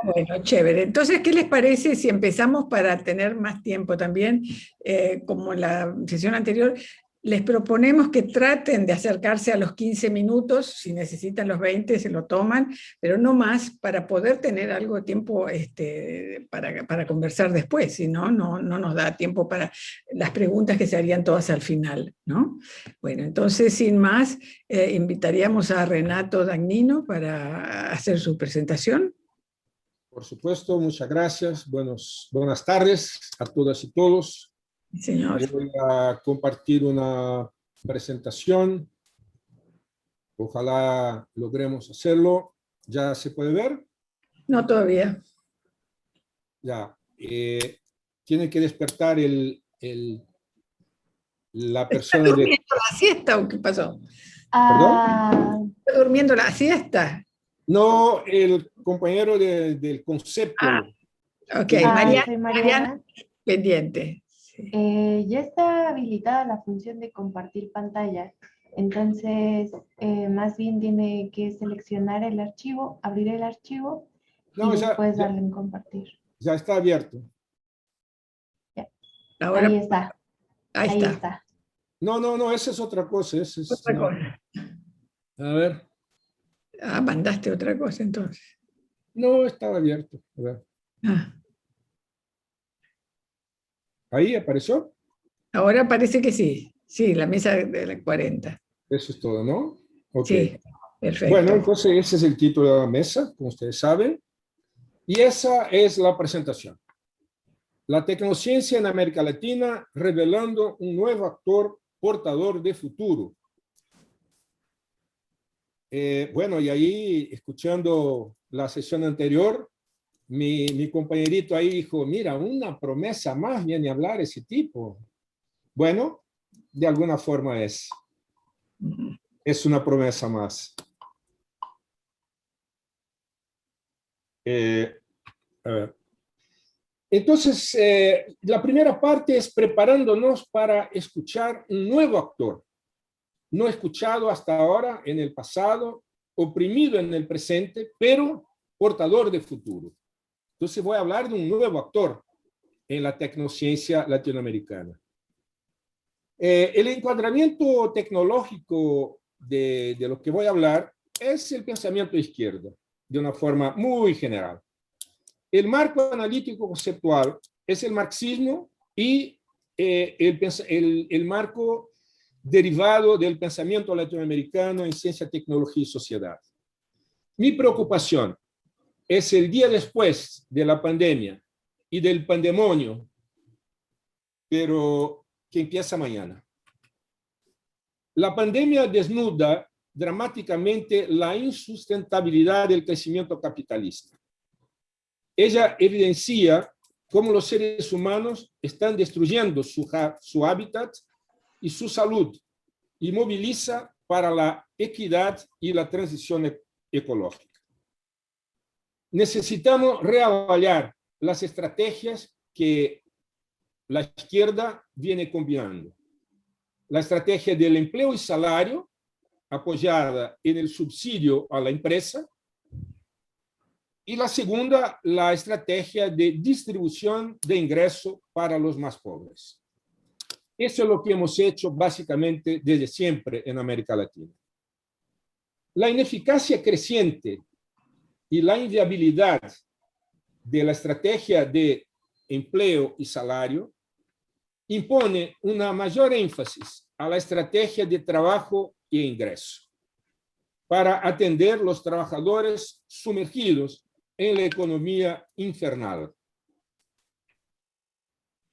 Bueno, chévere. Entonces, ¿qué les parece si empezamos para tener más tiempo también? Como en la sesión anterior, les proponemos que traten de acercarse a los 15 minutos, si necesitan los 20 se lo toman, pero no más para poder tener algo de tiempo para conversar después, si no, no nos da tiempo para las preguntas que se harían todas al final, ¿no? Bueno, entonces, sin más, invitaríamos a Renato Dagnino para hacer su presentación. Por supuesto, muchas gracias. Buenas tardes a todas y todos. Señor. Voy a compartir una presentación. Ojalá logremos hacerlo. ¿Ya se puede ver? No todavía. Ya. Tiene que despertar la ¿Está persona de... durmiendo la siesta o qué pasó? ¿Perdón? ¿Está durmiendo la siesta? No, el compañero del Ah, concepto. ok. De- Soy Mariana, Mariana. pendiente. Sí. Ya está habilitada la función de compartir pantalla. Entonces, más bien tiene que seleccionar el archivo, abrir el archivo y No, después darle en compartir. ya está abierto. Ya. Ahora, Ahí está, ahí ahí está. está. No, esa es otra cosa. Otra No. cosa. A ver. Ah, mandaste otra cosa entonces. No, estaba abierto. A ver. Ah, Ahí apareció. ahora parece que sí. Sí, la mesa de la 40. Eso es todo, ¿no? Ok. Sí, Bueno, perfecto. entonces ese es el título de la mesa, como ustedes saben. Y esa es la presentación. La tecnociencia en América Latina revelando un nuevo actor portador de futuro. Bueno, y ahí, escuchando la sesión anterior, mi compañerito ahí dijo, mira, una promesa más viene a hablar ese tipo. Bueno, de alguna forma es una promesa más. A ver. Entonces, la primera parte es preparándonos para escuchar un nuevo actor, no escuchado hasta ahora en el pasado, oprimido en el presente, pero portador de futuro. Entonces voy a hablar de un nuevo actor en la tecnociencia latinoamericana. El encuadramiento tecnológico de lo que voy a hablar es el pensamiento de izquierda, de una forma muy general. El marco analítico conceptual es el marxismo y el marco derivado del pensamiento latinoamericano en ciencia, tecnología y sociedad. Mi preocupación es el día después de la pandemia y del pandemonio, pero que empieza mañana. La pandemia desnuda dramáticamente la insustentabilidad del crecimiento capitalista. Ella evidencia cómo los seres humanos están destruyendo su hábitat y su salud y moviliza para la equidad y la transición ecológica. Necesitamos reavaliar las estrategias que la izquierda viene combinando. La estrategia del empleo y salario, apoyada en el subsidio a la empresa, y la segunda, la estrategia de distribución de ingreso para los más pobres. Eso es lo que hemos hecho básicamente desde siempre en América Latina. La ineficacia creciente y la inviabilidad de la estrategia de empleo y salario impone una mayor énfasis a la estrategia de trabajo e ingreso para atender los trabajadores sumergidos en la economía infernal.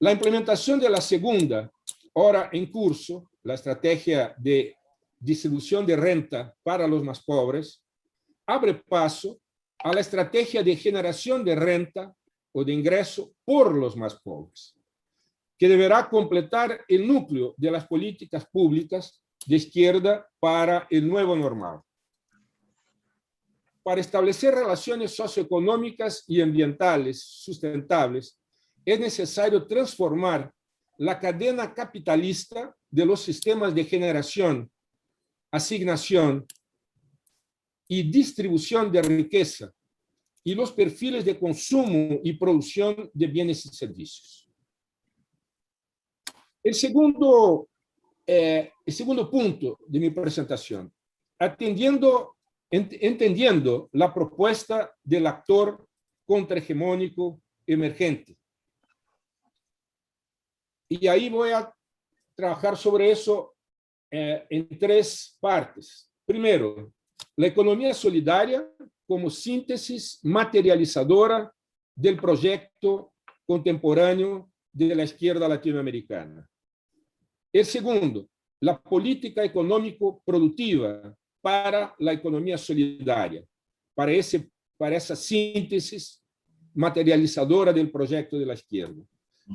La implementación de la segunda, ahora en curso, la estrategia de distribución de renta para los más pobres, abre paso a la estrategia de generación de renta o de ingreso por los más pobres, que deberá completar el núcleo de las políticas públicas de izquierda para el nuevo normal. Para establecer relaciones socioeconómicas y ambientales sustentables, es necesario transformar la cadena capitalista de los sistemas de generación, asignación y distribución de riqueza y los perfiles de consumo y producción de bienes y servicios. El segundo punto de mi presentación, entendiendo la propuesta del actor contrahegemónico emergente. Y ahí voy a trabajar sobre eso en tres partes. Primero, la economía solidaria como síntesis materializadora del proyecto contemporáneo de la izquierda latinoamericana. El segundo, la política económico-productiva para la economía solidaria, para esa síntesis materializadora del proyecto de la izquierda.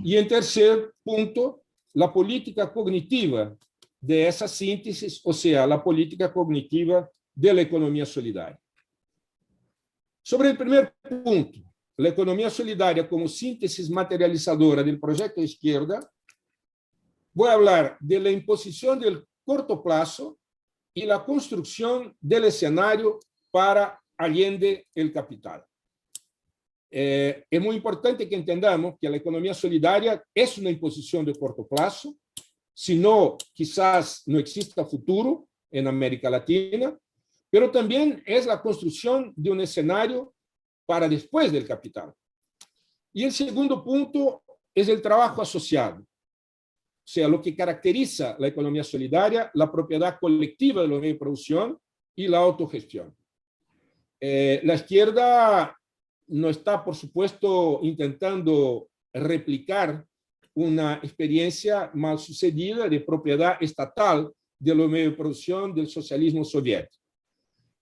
Y en tercer punto, la política cognitiva de esa síntesis, o sea, la política cognitiva de la economía solidaria. Sobre el primer punto, la economía solidaria como síntesis materializadora del proyecto de izquierda, voy a hablar de la imposición del corto plazo y la construcción del escenario para Allende el capital. Es muy importante que entendamos que la economía solidaria es una imposición de corto plazo, si no, quizás no exista futuro en América Latina, pero también es la construcción de un escenario para después del capital. Y el segundo punto es el trabajo asociado, o sea, lo que caracteriza la economía solidaria, la propiedad colectiva de los medios de producción y la autogestión. La izquierda no está, por supuesto, intentando replicar una experiencia mal sucedida de propiedad estatal de los medios de producción del socialismo soviético.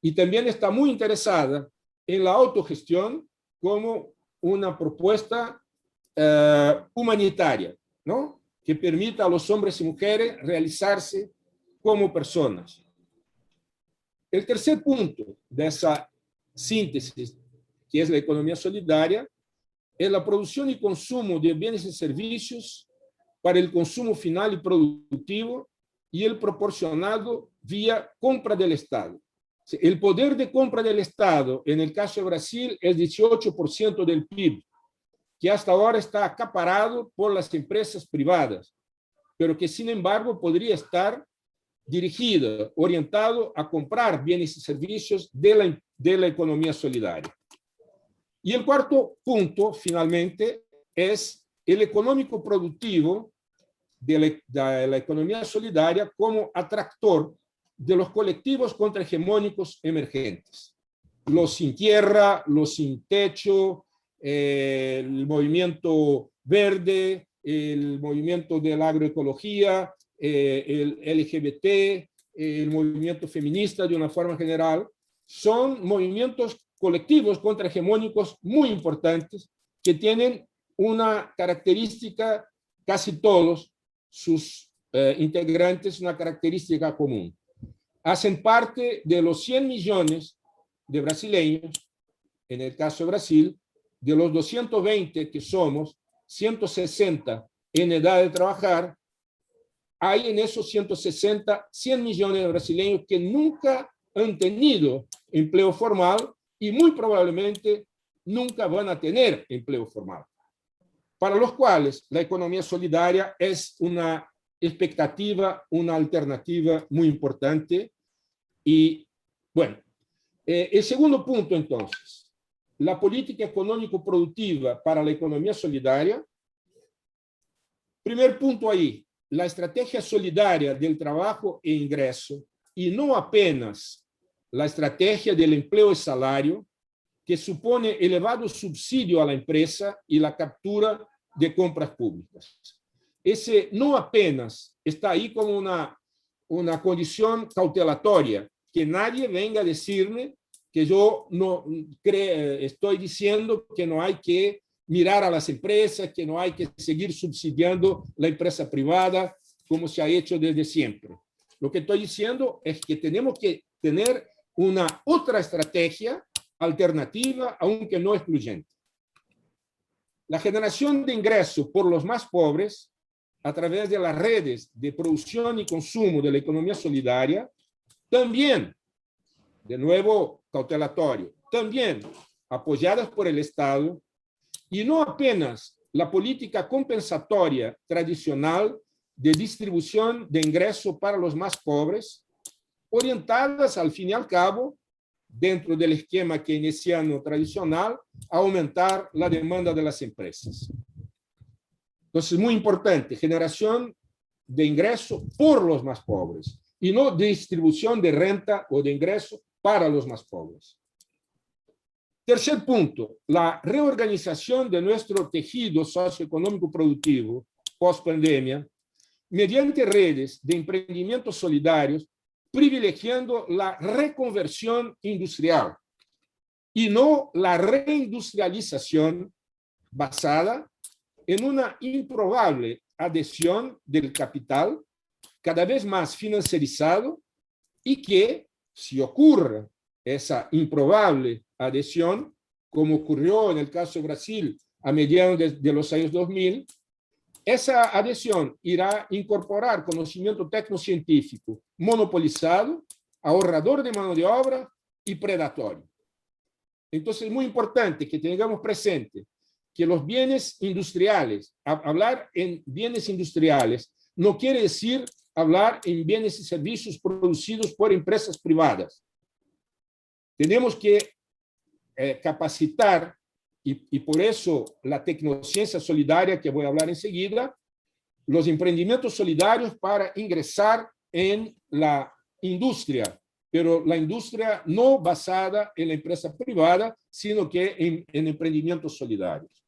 Y también está muy interesada en la autogestión como una propuesta humanitaria, ¿no?, que permita a los hombres y mujeres realizarse como personas. El tercer punto de esa síntesis, que es la economía solidaria, es la producción y consumo de bienes y servicios para el consumo final y productivo y el proporcionado vía compra del Estado. El poder de compra del Estado, en el caso de Brasil, es 18% del PIB, que hasta ahora está acaparado por las empresas privadas, pero que, sin embargo, podría estar dirigido, orientado a comprar bienes y servicios de la economía solidaria. Y el cuarto punto, finalmente, es el económico productivo de la economía solidaria como atractor de los colectivos contrahegemónicos emergentes. Los sin tierra, los sin techo, el movimiento verde, el movimiento de la agroecología, el LGBT, el movimiento feminista de una forma general, son movimientos colectivos contrahegemónicos muy importantes que tienen una característica, casi todos sus integrantes, una característica común. Hacen parte de los 100 millones de brasileños, en el caso de Brasil, de los 220 que somos, 160 en edad de trabajar, hay en esos 160, 100 millones de brasileños que nunca han tenido empleo formal y muy probablemente nunca van a tener empleo formal, para los cuales la economía solidaria es una expectativa, una alternativa muy importante. Y bueno, el segundo punto entonces, la política económico-productiva para la economía solidaria. Primer punto ahí, la estrategia solidaria del trabajo e ingreso, y no apenas la estrategia del empleo y salario, que supone elevado subsidio a la empresa y la captura de compras públicas. Ese no apenas está ahí como una condición cautelatoria, que nadie venga a decirme que yo no estoy diciendo que no hay que mirar a las empresas, que no hay que seguir subsidiando la empresa privada como se ha hecho desde siempre. Lo que estoy diciendo es que tenemos que tener una otra estrategia alternativa, aunque no excluyente. La generación de ingresos por los más pobres a través de las redes de producción y consumo de la economía solidaria, también, de nuevo cautelatorio, también apoyadas por el Estado, y no apenas la política compensatoria tradicional de distribución de ingresos para los más pobres, orientadas, al fin y al cabo, dentro del esquema keynesiano tradicional, a aumentar la demanda de las empresas. Entonces, muy importante, generación de ingresos por los más pobres y no distribución de renta o de ingresos para los más pobres. Tercer punto, la reorganización de nuestro tejido socioeconómico productivo post-pandemia mediante redes de emprendimientos solidarios, privilegiando la reconversión industrial y no la reindustrialización basada en una improbable adhesión del capital, cada vez más financiarizado, y que, si ocurre esa improbable adhesión, como ocurrió en el caso de Brasil a mediados de los años 2000, esa adhesión irá a incorporar conocimiento tecnocientífico monopolizado, ahorrador de mano de obra y predatorio. Entonces, es muy importante que tengamos presente que los bienes industriales, hablar en bienes industriales, no quiere decir hablar en bienes y servicios producidos por empresas privadas. Tenemos que capacitar, y por eso la tecnociencia solidaria, que voy a hablar enseguida, los emprendimientos solidarios para ingresar en la industria, pero la industria no basada en la empresa privada, sino que en emprendimientos solidarios.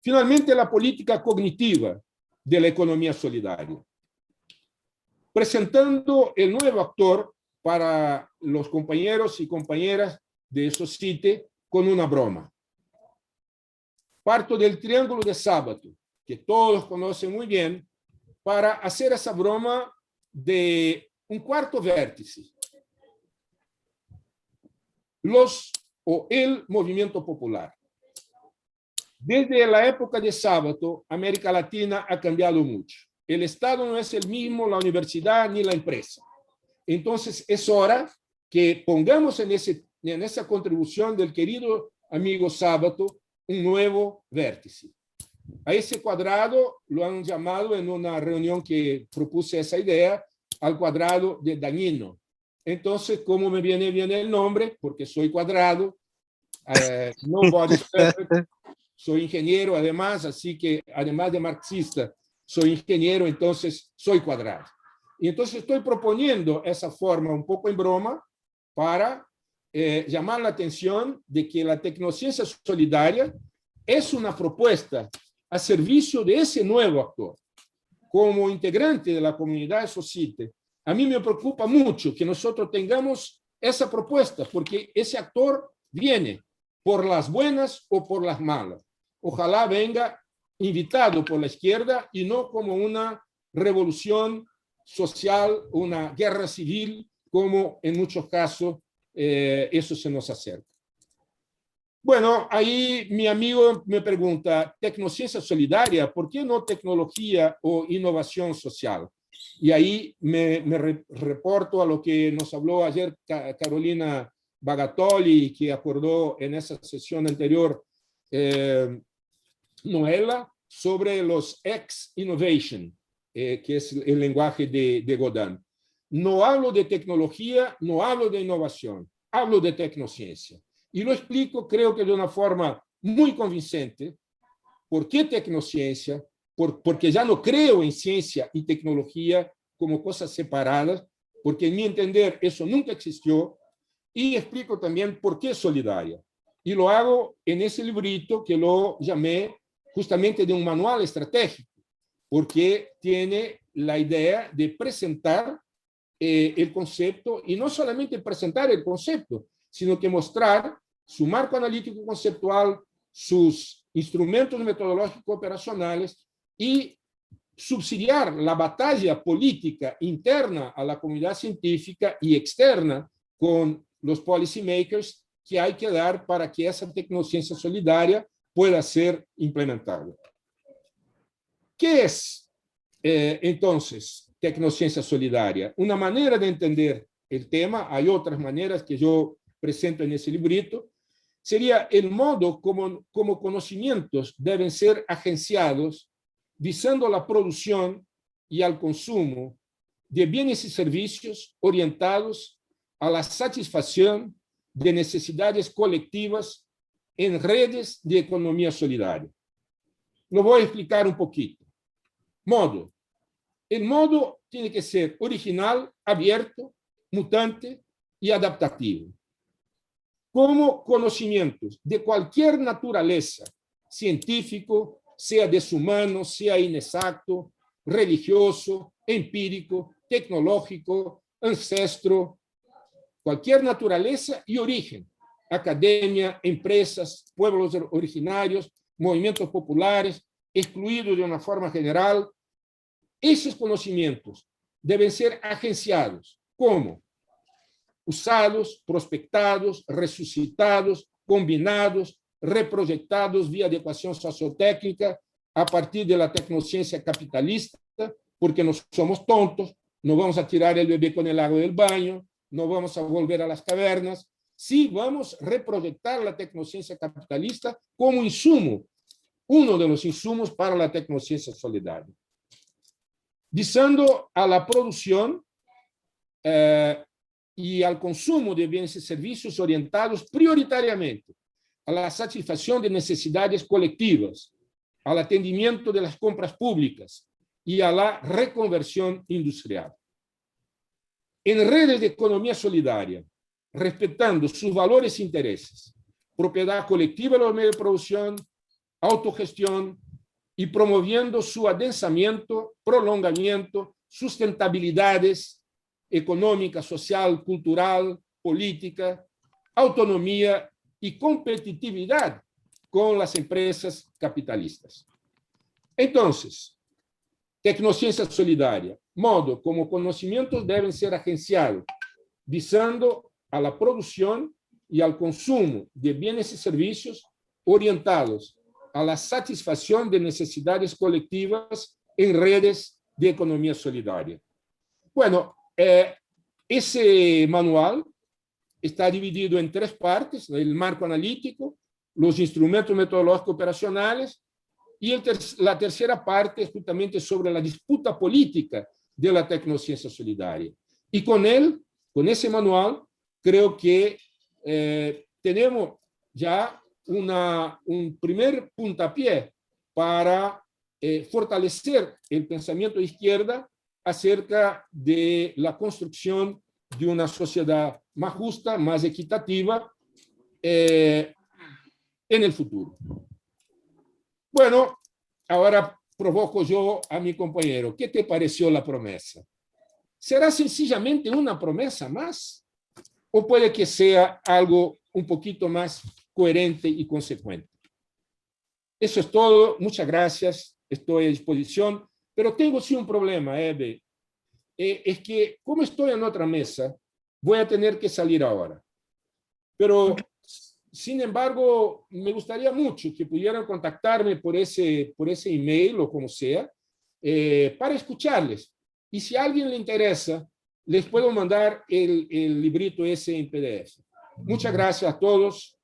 Finalmente, la política cognitiva de la economía solidaria. Presentando el nuevo actor para los compañeros y compañeras de Societe con una broma. Parto del triángulo de Sábato, que todos conocen muy bien, para hacer esa broma de un cuarto vértice. El movimiento popular. Desde la época de Sábato, América Latina ha cambiado mucho. El Estado no es el mismo, la universidad ni la empresa. Entonces, es hora que pongamos en esa contribución del querido amigo Sábato un nuevo vértice. A ese cuadrado lo han llamado en una reunión que propuse esa idea al cuadrado de Dañino. Entonces, ¿cómo me viene bien el nombre? Porque soy cuadrado, no body perfect, soy ingeniero además, así que además de marxista, soy ingeniero, entonces soy cuadrado. Y entonces estoy proponiendo esa forma un poco en broma para llamar la atención de que la tecnociencia solidaria es una propuesta a servicio de ese nuevo actor. Como integrante de la comunidad de Societe, a mí me preocupa mucho que nosotros tengamos esa propuesta, porque ese actor viene por las buenas o por las malas. Ojalá venga invitado por la izquierda y no como una revolución social, una guerra civil, como en muchos casos eso se nos acerca. Bueno, ahí mi amigo me pregunta, tecnociencia solidaria, ¿por qué no tecnología o innovación social? Y ahí me reporto a lo que nos habló ayer Carolina Bagatoli, que acordó en esa sesión anterior Noela, sobre los X-Innovation, que es el lenguaje de Godin. No hablo de tecnología, no hablo de innovación, hablo de tecnociencia. Y lo explico, creo que de una forma muy convincente. ¿Por qué tecnociencia? Porque ya no creo en ciencia y tecnología como cosas separadas, porque en mi entender eso nunca existió. Y explico también por qué solidaria. Y lo hago en ese librito que lo llamé justamente de un manual estratégico, porque tiene la idea de presentar el concepto, y no solamente presentar el concepto, sino que mostrar su marco analítico conceptual, sus instrumentos metodológicos operacionales y subsidiar la batalla política interna a la comunidad científica y externa con los policymakers que hay que dar para que esa tecnociencia solidaria pueda ser implementada. ¿Qué es, entonces, tecnociencia solidaria? Una manera de entender el tema, hay otras maneras que yo presento en ese librito, sería el modo como conocimientos deben ser agenciados, visando la producción y al consumo de bienes y servicios orientados a la satisfacción de necesidades colectivas en redes de economía solidaria. Lo voy a explicar un poquito. Modo. El modo tiene que ser original, abierto, mutante y adaptativo. Como conocimientos de cualquier naturaleza, científico, sea deshumano, sea inexacto, religioso, empírico, tecnológico, ancestro, cualquier naturaleza y origen, academia, empresas, pueblos originarios, movimientos populares, excluidos de una forma general. Esos conocimientos deben ser agenciados. ¿Cómo? Usados, prospectados, resucitados, combinados, reproyectados vía adecuación sociotécnica a partir de la tecnociencia capitalista, porque no somos tontos, no vamos a tirar el bebé con el agua del baño, no vamos a volver a las cavernas, sí vamos a reproyectar la tecnociencia capitalista como insumo, uno de los insumos para la tecnociencia solidaria. Visando a la producción y al consumo de bienes y servicios orientados prioritariamente a la satisfacción de necesidades colectivas, al atendimiento de las compras públicas y a la reconversión industrial. En redes de economía solidaria, respetando sus valores e intereses, propiedad colectiva de los medios de producción, autogestión y promoviendo su adensamiento, prolongamiento, sustentabilidades económica, social, cultural, política, autonomía y competitividad con las empresas capitalistas. Entonces, tecnociencia solidaria, modo como conocimientos deben ser agenciados, visando a la producción y al consumo de bienes y servicios orientados a la satisfacción de necesidades colectivas en redes de economía solidaria. Bueno, ese manual está dividido en 3 partes: el marco analítico, los instrumentos metodológicos operacionales, y la tercera parte es justamente sobre la disputa política de la tecnociencia solidaria. Y con él, con ese manual, creo que tenemos ya un primer puntapié para fortalecer el pensamiento de izquierda acerca de la construcción de una sociedad más justa, más equitativa en el futuro. Bueno, ahora provoco yo a mi compañero. ¿Qué te pareció la promesa? ¿Será sencillamente una promesa más? ¿O puede que sea algo un poquito más coherente y consecuente? Eso es todo. Muchas gracias. Estoy a disposición. Pero tengo sí un problema, Eve. Es que, como estoy en otra mesa, voy a tener que salir ahora. Pero, sin embargo, me gustaría mucho que pudieran contactarme por ese email o como sea, para escucharles. Y si a alguien le interesa, les puedo mandar el librito ese en PDF. Muchas gracias a todos.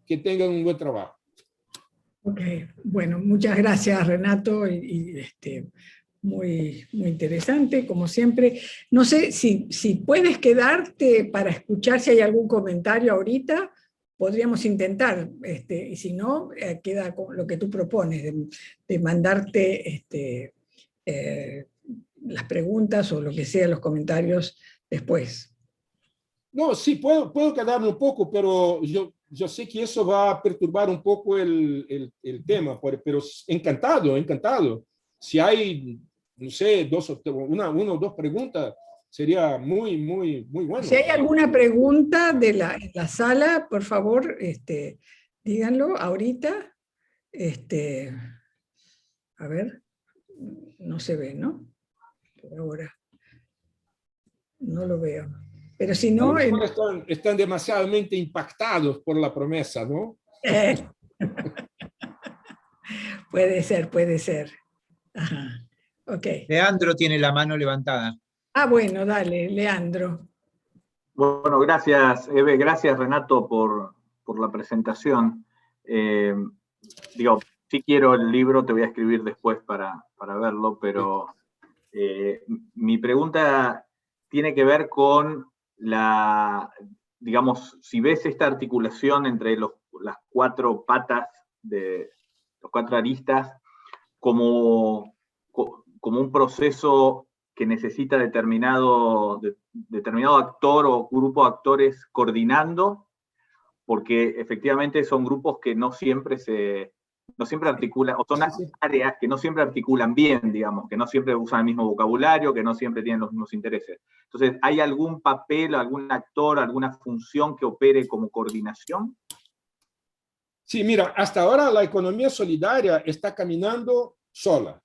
Que tengan un buen trabajo. Ok, bueno, muchas gracias, Renato, muy, muy interesante, como siempre. No sé si puedes quedarte para escuchar si hay algún comentario ahorita, podríamos intentar, y si no, queda con lo que tú propones, de mandarte las preguntas o lo que sea, los comentarios después. No, sí, puedo quedarme un poco, pero yo sé que eso va a perturbar un poco el tema, pero encantado. Si hay, no sé, una o dos preguntas, sería muy bueno. Si hay alguna pregunta en la sala, por favor, díganlo ahorita. A ver, no se ve, ¿no? Por ahora. No lo veo. Pero si no... Están demasiadamente impactados por la promesa, ¿no? Puede ser. Ajá. Ok. Leandro tiene la mano levantada. Ah, bueno, dale, Leandro. Bueno, gracias, Eve, gracias, Renato, por por la presentación. Digo, si quiero el libro, te voy a escribir después para verlo, pero mi pregunta tiene que ver con digamos, si ves esta articulación entre las cuatro patas, los cuatro aristas, como un proceso que necesita determinado actor o grupo de actores coordinando, porque efectivamente son grupos que no siempre articulan, o son áreas que no siempre articulan bien, digamos, que no siempre usan el mismo vocabulario, que no siempre tienen los mismos intereses. Entonces, ¿hay algún papel, algún actor, alguna función que opere como coordinación? Sí, mira, hasta ahora la economía solidaria está caminando sola,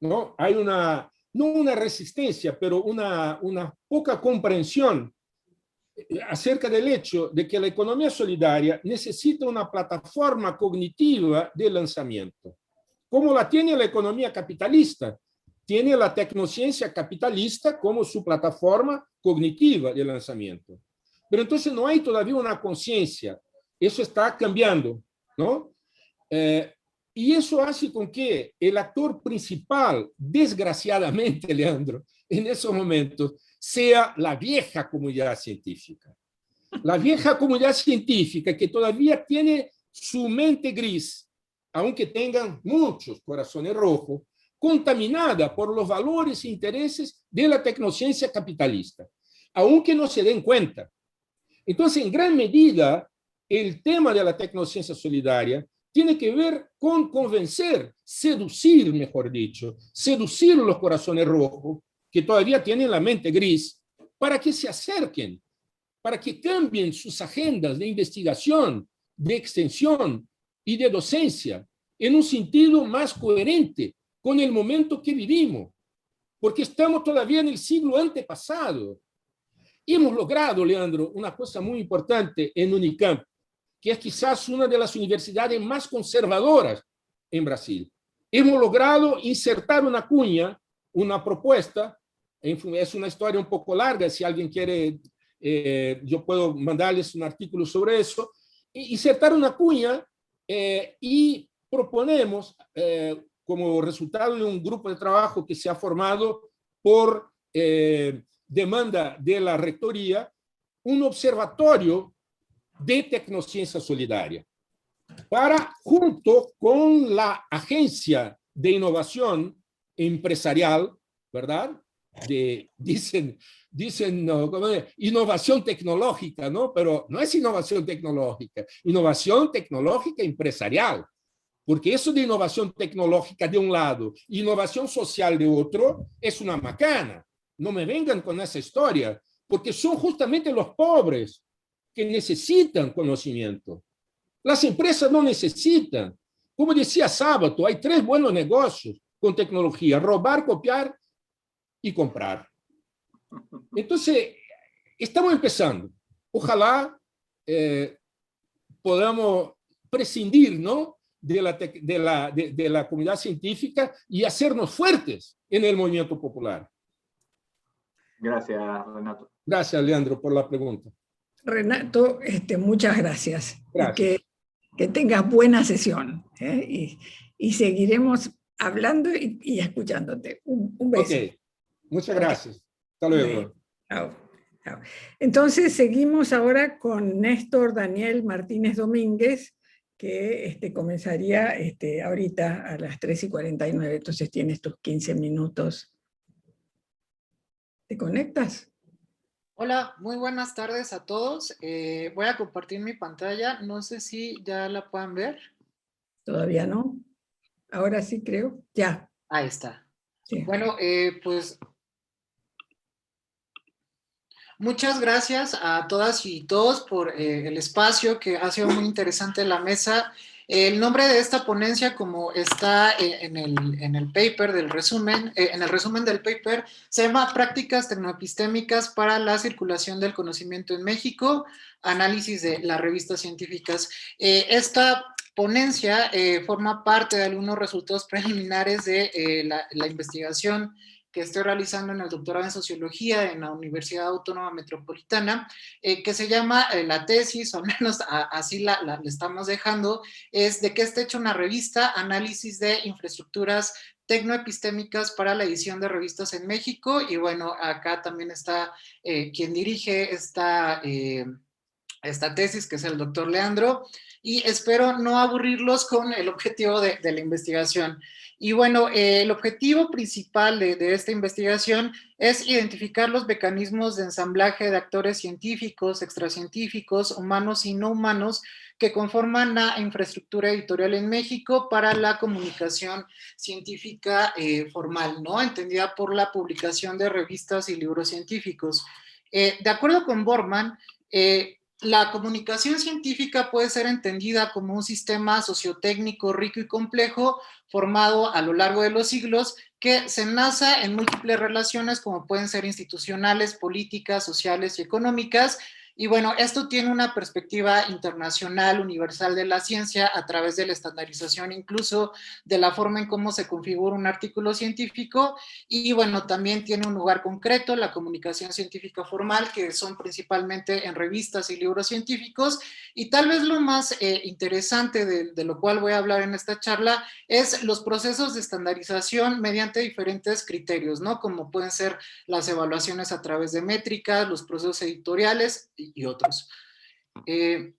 ¿no? Hay no una resistencia, pero una poca comprensión acerca del hecho de que la economía solidaria necesita una plataforma cognitiva de lanzamiento. Como la tiene la economía capitalista, tiene la tecnociencia capitalista como su plataforma cognitiva de lanzamiento. Pero entonces no hay todavía una conciencia. Eso está cambiando, ¿no? Y eso hace con que el actor principal, desgraciadamente, Leandro, en esos momentos, sea la vieja comunidad científica. La vieja comunidad científica que todavía tiene su mente gris, aunque tengan muchos corazones rojos, contaminada por los valores e intereses de la tecnociencia capitalista, aunque no se den cuenta. Entonces, en gran medida, el tema de la tecnociencia solidaria tiene que ver con convencer, seducir, mejor dicho, seducir los corazones rojos que todavía tienen la mente gris para que se acerquen, para que cambien sus agendas de investigación, de extensión y de docencia en un sentido más coherente con el momento que vivimos, porque estamos todavía en el siglo antepasado. Y hemos logrado, Leandro, una cosa muy importante en Unicamp, que es quizás una de las universidades más conservadoras en Brasil. Hemos logrado insertar una cuña, una propuesta, es una historia un poco larga, si alguien quiere, yo puedo mandarles un artículo sobre eso, insertar una cuña y proponemos, como resultado de un grupo de trabajo que se ha formado por demanda de la rectoría, un observatorio de tecnociencia solidaria, para, junto con la agencia de innovación empresarial, ¿verdad? Dicen no, innovación tecnológica, ¿no? Pero no es innovación tecnológica empresarial, porque eso de innovación tecnológica de un lado, innovación social de otro, es una macana. No me vengan con esa historia, porque son justamente los pobres que necesitan conocimiento. Las empresas no necesitan. Como decía Sábato, hay 3 buenos negocios con tecnología: robar, copiar y comprar. Entonces, estamos empezando. Ojalá podamos prescindir, ¿no?, de la comunidad científica y hacernos fuertes en el movimiento popular. Gracias, Renato. Gracias, Leandro, por la pregunta. Renato, muchas gracias. Gracias. Que tengas buena sesión, y seguiremos hablando y escuchándote. Un beso. Ok, muchas gracias. Hasta luego. Chao. Chao. Entonces seguimos ahora con Néstor Daniel Martínez Domínguez, que comenzaría ahorita a las 3:49, entonces tienes tus 15 minutos. ¿Te conectas? Hola, muy buenas tardes a todos. Voy a compartir mi pantalla. No sé si ya la puedan ver. Todavía no. Ahora sí creo. Ya. Ahí está. Sí. Bueno, pues muchas gracias a todas y todos por el espacio, que ha sido muy interesante la mesa. El nombre de esta ponencia, como está en el paper del resumen, en el resumen del paper, se llama Prácticas Tecnoepistémicas para la Circulación del Conocimiento en México, análisis de las revistas científicas. Esta ponencia forma parte de algunos resultados preliminares de la investigación que estoy realizando en el doctorado en Sociología en la Universidad Autónoma Metropolitana, que se llama la tesis, o al menos así la estamos dejando, es de qué está hecha una revista, análisis de infraestructuras tecnoepistémicas para la edición de revistas en México. Y bueno, acá también está quien dirige esta tesis, que es el doctor Leandro, y espero no aburrirlos con el objetivo de la investigación. Y bueno, el objetivo principal de esta investigación es identificar los mecanismos de ensamblaje de actores científicos, extracientíficos, humanos y no humanos, que conforman la infraestructura editorial en México para la comunicación científica formal, ¿no? Entendida por la publicación de revistas y libros científicos. De acuerdo con Borman, la comunicación científica puede ser entendida como un sistema sociotécnico rico y complejo, formado a lo largo de los siglos, que se enlaza en múltiples relaciones, como pueden ser institucionales, políticas, sociales y económicas. Y bueno, esto tiene una perspectiva internacional, universal de la ciencia, a través de la estandarización, incluso de la forma en cómo se configura un artículo científico. Y bueno, también tiene un lugar concreto, la comunicación científica formal, que son principalmente en revistas y libros científicos. Y tal vez lo más interesante de lo cual voy a hablar en esta charla es los procesos de estandarización mediante diferentes criterios, ¿no? Como pueden ser las evaluaciones a través de métricas, los procesos editoriales y otros. De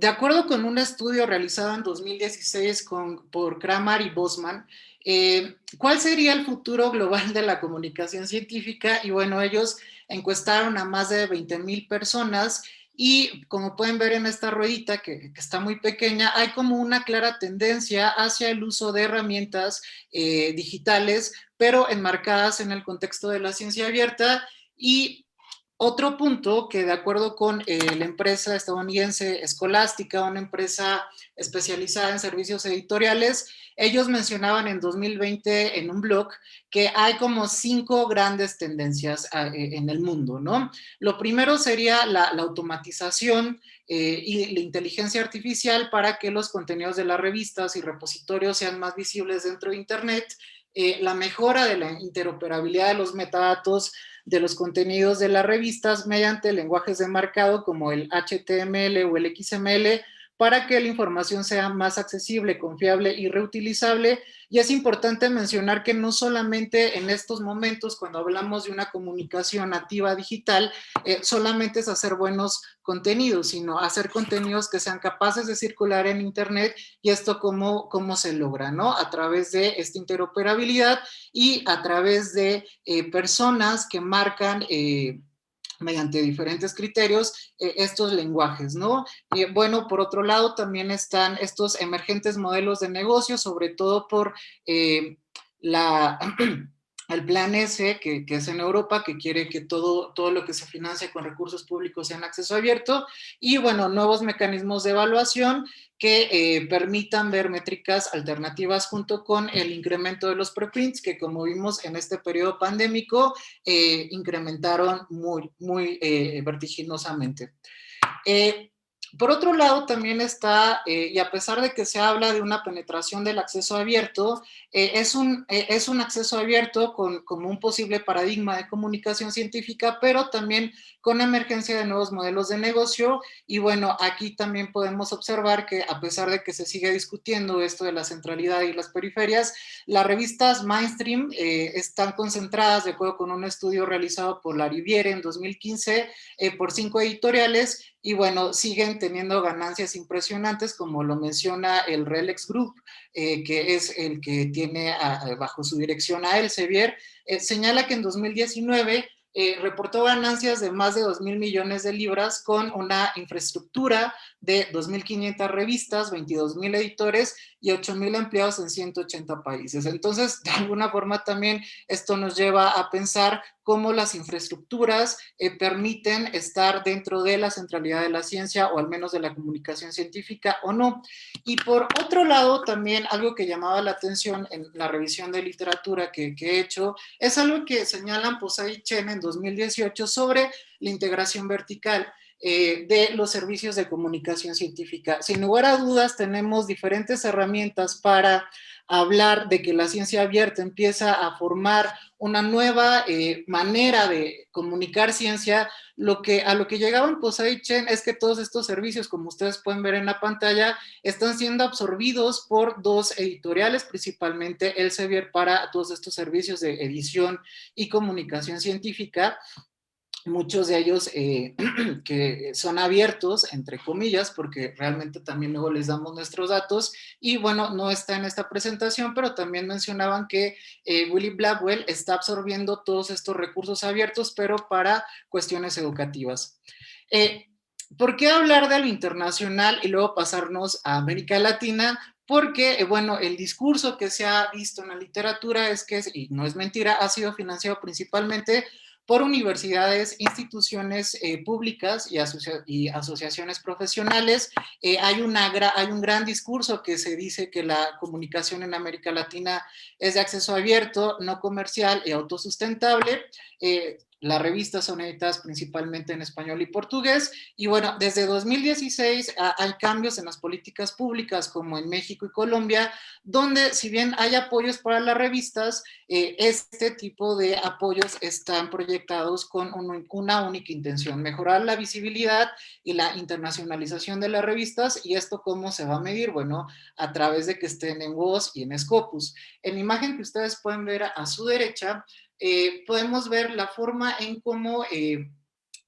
acuerdo con un estudio realizado en 2016 por Kramer y Bosman, ¿cuál sería el futuro global de la comunicación científica? Y bueno, ellos encuestaron a más de 20,000 personas, y como pueden ver en esta ruedita, que está muy pequeña, hay como una clara tendencia hacia el uso de herramientas digitales, pero enmarcadas en el contexto de la ciencia abierta. Y otro punto que, de acuerdo con la empresa estadounidense Escolástica, una empresa especializada en servicios editoriales, ellos mencionaban en 2020 en un blog que hay como 5 grandes tendencias en el mundo, ¿no? Lo primero sería la automatización y la inteligencia artificial para que los contenidos de las revistas y repositorios sean más visibles dentro de Internet, la mejora de la interoperabilidad de los metadatos de los contenidos de las revistas mediante lenguajes de marcado como el HTML o el XML, para que la información sea más accesible, confiable y reutilizable. Y es importante mencionar que no solamente en estos momentos, cuando hablamos de una comunicación nativa digital, solamente es hacer buenos contenidos, sino hacer contenidos que sean capaces de circular en Internet. Y esto cómo se logra, ¿no? A través de esta interoperabilidad y a través de personas que marcan mediante diferentes criterios estos lenguajes, ¿no? Bueno, por otro lado también están estos emergentes modelos de negocio, sobre todo por el Plan S, que es en Europa, que quiere que todo lo que se financia con recursos públicos sea en acceso abierto. Y bueno, nuevos mecanismos de evaluación que permitan ver métricas alternativas, junto con el incremento de los preprints, que como vimos en este periodo pandémico, incrementaron muy vertiginosamente. Por otro lado, también está, y a pesar de que se habla de una penetración del acceso abierto, es un acceso abierto como un posible paradigma de comunicación científica, pero también con emergencia de nuevos modelos de negocio. Y bueno, aquí también podemos observar que, a pesar de que se sigue discutiendo esto de la centralidad y las periferias, las revistas mainstream están concentradas, de acuerdo con un estudio realizado por Lariviere en 2015, por 5 editoriales. Y bueno, siguen teniendo ganancias impresionantes, como lo menciona el Relex Group, que es el que tiene bajo su dirección a Elsevier. Señala que en 2019 reportó ganancias de más de 2,000 millones de libras, con una infraestructura de 2,500 revistas, 22,000 editores y 8,000 empleados en 180 países. Entonces, de alguna forma también esto nos lleva a pensar cómo las infraestructuras permiten estar dentro de la centralidad de la ciencia, o al menos de la comunicación científica, o no. Y por otro lado, también algo que llamaba la atención en la revisión de literatura que he hecho, es algo que señalan Posay y Chen en 2018 sobre la integración vertical. de los servicios de comunicación científica. Sin lugar a dudas, tenemos diferentes herramientas para hablar de que la ciencia abierta empieza a formar una nueva manera de comunicar ciencia. A lo que llegaban Posay y Chen es que todos estos servicios, como ustedes pueden ver en la pantalla, están siendo absorbidos por dos editoriales, principalmente Elsevier para todos estos servicios de edición y comunicación científica. Muchos de ellos que son abiertos, entre comillas, porque realmente también luego les damos nuestros datos, y bueno, no está en esta presentación, pero también mencionaban que Willy Blackwell está absorbiendo todos estos recursos abiertos, pero para cuestiones educativas. ¿Por qué hablar de lo internacional y luego pasarnos a América Latina? Porque, bueno, el discurso que se ha visto en la literatura es que, y no es mentira, ha sido financiado principalmente por universidades, instituciones públicas y asociaciones profesionales. Hay un gran discurso que se dice que la comunicación en América Latina es de acceso abierto, no comercial y autosustentable. Las revistas son editadas principalmente en español y portugués, y bueno, desde 2016 hay cambios en las políticas públicas, como en México y Colombia, donde si bien hay apoyos para las revistas, este tipo de apoyos están proyectados con una única intención: mejorar la visibilidad y la internacionalización de las revistas. ¿Y esto cómo se va a medir? Bueno, a través de que estén en WOS y en Scopus. En la imagen que ustedes pueden ver a su derecha, podemos ver la forma en cómo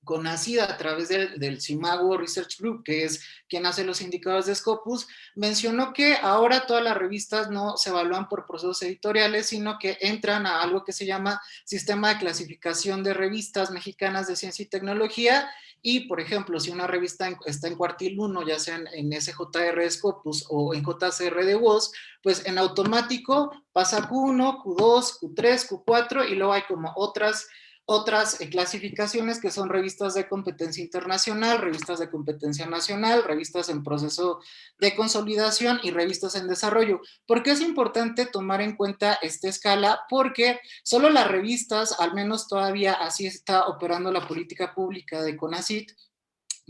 CONACYT, a través del CIMAGO Research Group, que es quien hace los indicadores de Scopus, mencionó que ahora todas las revistas no se evalúan por procesos editoriales, sino que entran a algo que se llama Sistema de Clasificación de Revistas Mexicanas de Ciencia y Tecnología. Y, por ejemplo, si una revista está en cuartil 1, ya sea en SJR de Scopus o en JCR de WOS, pues en automático pasa Q1, Q2, Q3, Q4, y luego hay como otras clasificaciones que son revistas de competencia internacional, revistas de competencia nacional, revistas en proceso de consolidación y revistas en desarrollo. ¿Por qué es importante tomar en cuenta esta escala? Porque solo las revistas, al menos todavía así está operando la política pública de CONACYT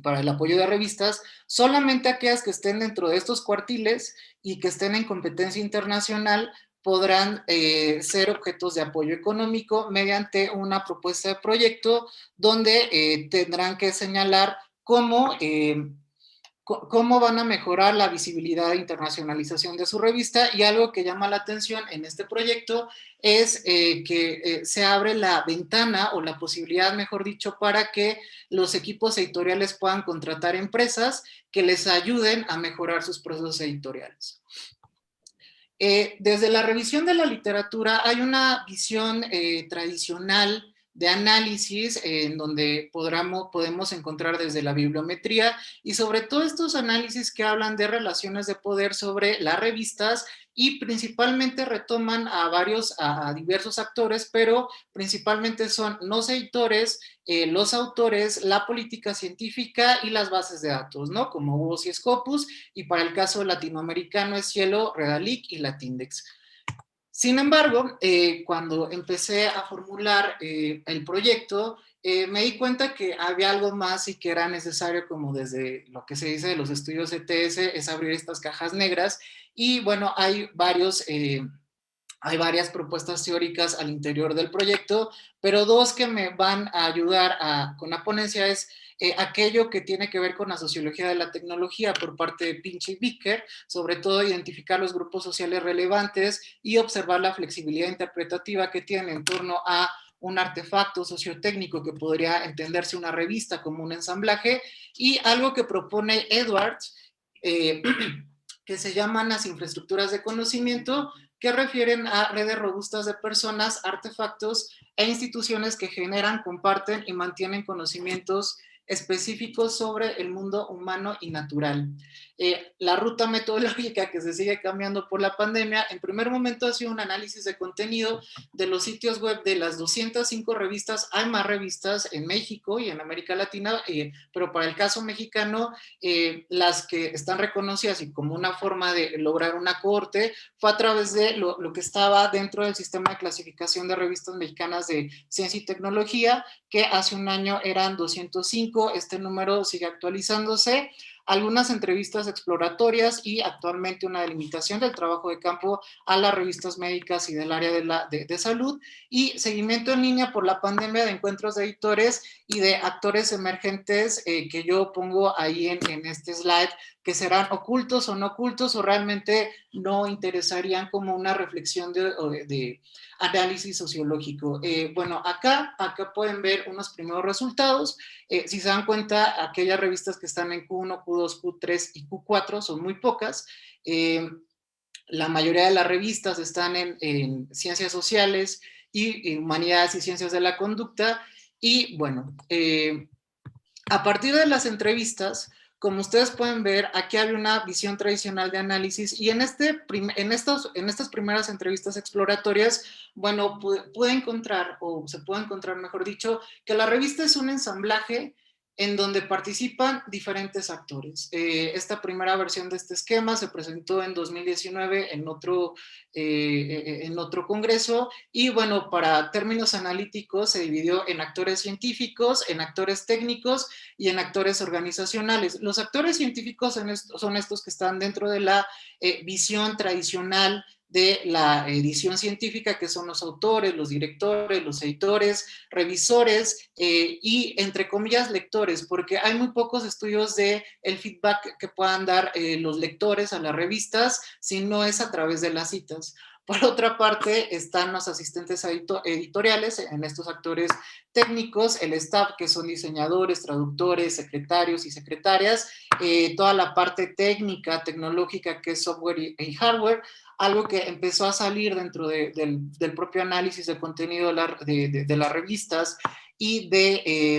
para el apoyo de revistas, solamente aquellas que estén dentro de estos cuartiles y que estén en competencia internacional podrán ser objetos de apoyo económico mediante una propuesta de proyecto donde tendrán que señalar cómo van a mejorar la visibilidad e internacionalización de su revista. Y algo que llama la atención en este proyecto es que se abre la ventana, o la posibilidad, mejor dicho, para que los equipos editoriales puedan contratar empresas que les ayuden a mejorar sus procesos editoriales. Desde la revisión de la literatura hay una visión tradicional de análisis en donde podemos encontrar desde la bibliometría y sobre todo estos análisis que hablan de relaciones de poder sobre las revistas, y principalmente retoman a diversos actores, pero principalmente son los editores, los autores, la política científica y las bases de datos, ¿no? Como WOS y Scopus, y para el caso latinoamericano es Cielo, Redalic y Latindex. Sin embargo, cuando empecé a formular el proyecto, me di cuenta que había algo más y que era necesario, como desde lo que se dice de los estudios ETS, es abrir estas cajas negras. Y bueno, hay varias propuestas teóricas al interior del proyecto, pero dos que me van a ayudar con la ponencia es aquello que tiene que ver con la sociología de la tecnología por parte de Pinch y Bicker, sobre todo identificar los grupos sociales relevantes y observar la flexibilidad interpretativa que tiene en torno a un artefacto sociotécnico que podría entenderse una revista como un ensamblaje, y algo que propone Edwards, que se llaman las infraestructuras de conocimiento, que refieren a redes robustas de personas, artefactos e instituciones que generan, comparten y mantienen conocimientos específicos sobre el mundo humano y natural. La ruta metodológica, que se sigue cambiando por la pandemia, en primer momento ha sido un análisis de contenido de los sitios web de las 205 revistas. Hay más revistas en México y en América Latina, pero para el caso mexicano, las que están reconocidas y como una forma de lograr una cohorte fue a través de lo que estaba dentro del sistema de clasificación de revistas mexicanas de ciencia y tecnología, que hace un año eran 205, 2005, este número sigue actualizándose, algunas entrevistas exploratorias y actualmente una delimitación del trabajo de campo a las revistas médicas y del área de salud, y seguimiento en línea por la pandemia de encuentros de editores y de actores emergentes que yo pongo ahí en este slide, que serán ocultos o no ocultos o realmente no interesarían como una reflexión de análisis sociológico. Bueno, acá pueden ver unos primeros resultados. Si se dan cuenta, aquellas revistas que están en Q1, Q2, Q3 y Q4 son muy pocas. La mayoría de las revistas están en ciencias sociales y humanidades y ciencias de la conducta. Y bueno, a partir de las entrevistas, como ustedes pueden ver, aquí hay una visión tradicional de análisis y en estas primeras entrevistas exploratorias, bueno, pude encontrar, o se puede encontrar, mejor dicho, que la revista es un ensamblaje en donde participan diferentes actores. Esta primera versión de este esquema se presentó en 2019 en otro congreso y bueno, para términos analíticos se dividió en actores científicos, en actores técnicos y en actores organizacionales. Los actores científicos son estos que están dentro de la visión tradicional de la edición científica, que son los autores, los directores, los editores, revisores y, entre comillas, lectores, porque hay muy pocos estudios de el feedback que puedan dar los lectores a las revistas, si no es a través de las citas. Por otra parte, están los asistentes editoriales, en estos actores técnicos, el staff, que son diseñadores, traductores, secretarios y secretarias, toda la parte técnica, tecnológica, que es software y hardware, algo que empezó a salir dentro del propio análisis de contenido de las revistas y de